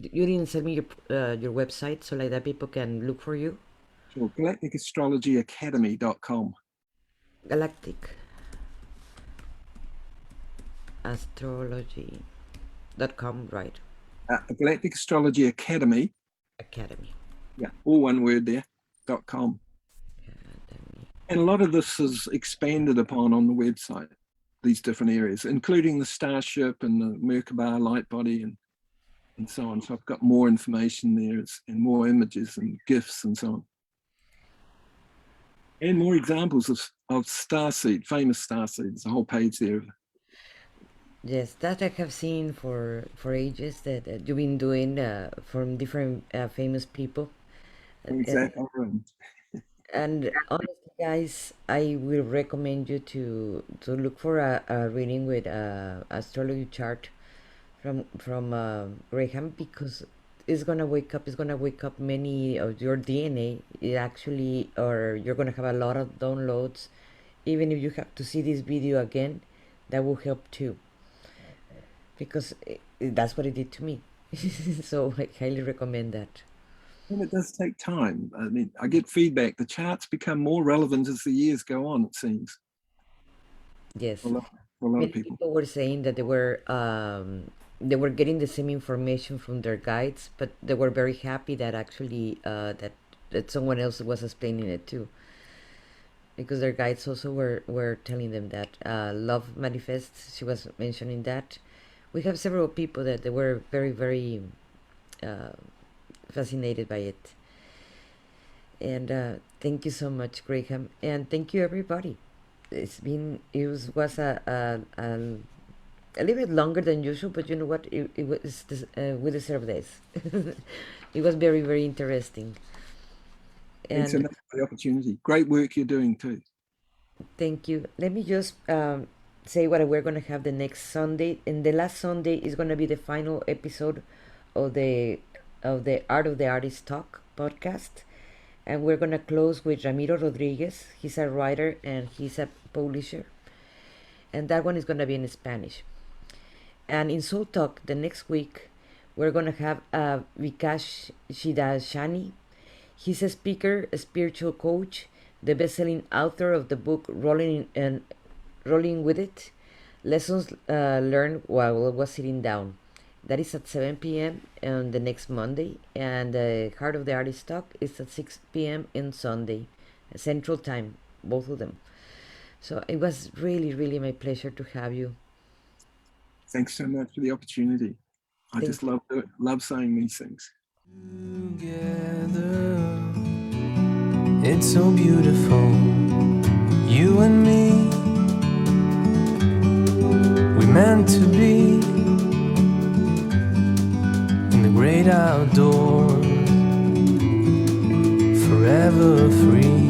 didn't send me your website, so like that people can look for you. Sure, galacticastrologyacademy.com. Galactic Astrology.com, right? Galactic Astrology Academy. Academy. Yeah, all one word there. .com. Academy. And a lot of this is expanded upon on the website, these different areas, including the starship and the Merkaba light body and so on. So I've got more information there and more images and GIFs and so on. And more examples of starseed, famous starseed. There's a whole page there. Yes, that I have seen for ages that you've been doing from different famous people. Exactly. And honestly, guys, I will recommend you to look for a reading with astrology chart from Graham, because it's gonna wake up. It's gonna wake up many of your DNA. It actually, or you're gonna have a lot of downloads. Even if you have to see this video again, that will help too, because that's what it did to me. So I highly recommend that. And it does take time. I mean, I get feedback. The charts become more relevant as the years go on, it seems. Yes. For a lot Many of people. people were saying that they were getting the same information from their guides, but they were very happy that actually that someone else was explaining it too, because their guides also were telling them that love manifests. She was mentioning that. We have several people that they were very, very fascinated by it. And thank you so much, Graham, and thank you, everybody. It was a little bit longer than usual, but you know what? It was we deserve this. It was very, very interesting. Thanks so And much for the opportunity. Great work you're doing too. thank you. Let me just say what we're gonna have the next Sunday. And the last Sunday is gonna be the final episode of the Art of the Artist Talk podcast. And we're gonna close with Ramiro Rodriguez. He's a writer and he's a publisher. And that one is gonna be in Spanish. And in Soul Talk the next week, we're gonna have Vikash Shidashani. He's a speaker, a spiritual coach, the best-selling author of the book Rolling with It, Lessons Learned While I Was Sitting Down. That is at 7 p.m. on the next Monday, and the Heart of the Artist Talk is at 6 p.m. on Sunday, Central Time, both of them. So it was really, really my pleasure to have you. Thanks so much for the opportunity. I just love saying these things. Together, it's so beautiful. You and me, we meant to be in the great outdoors, forever free.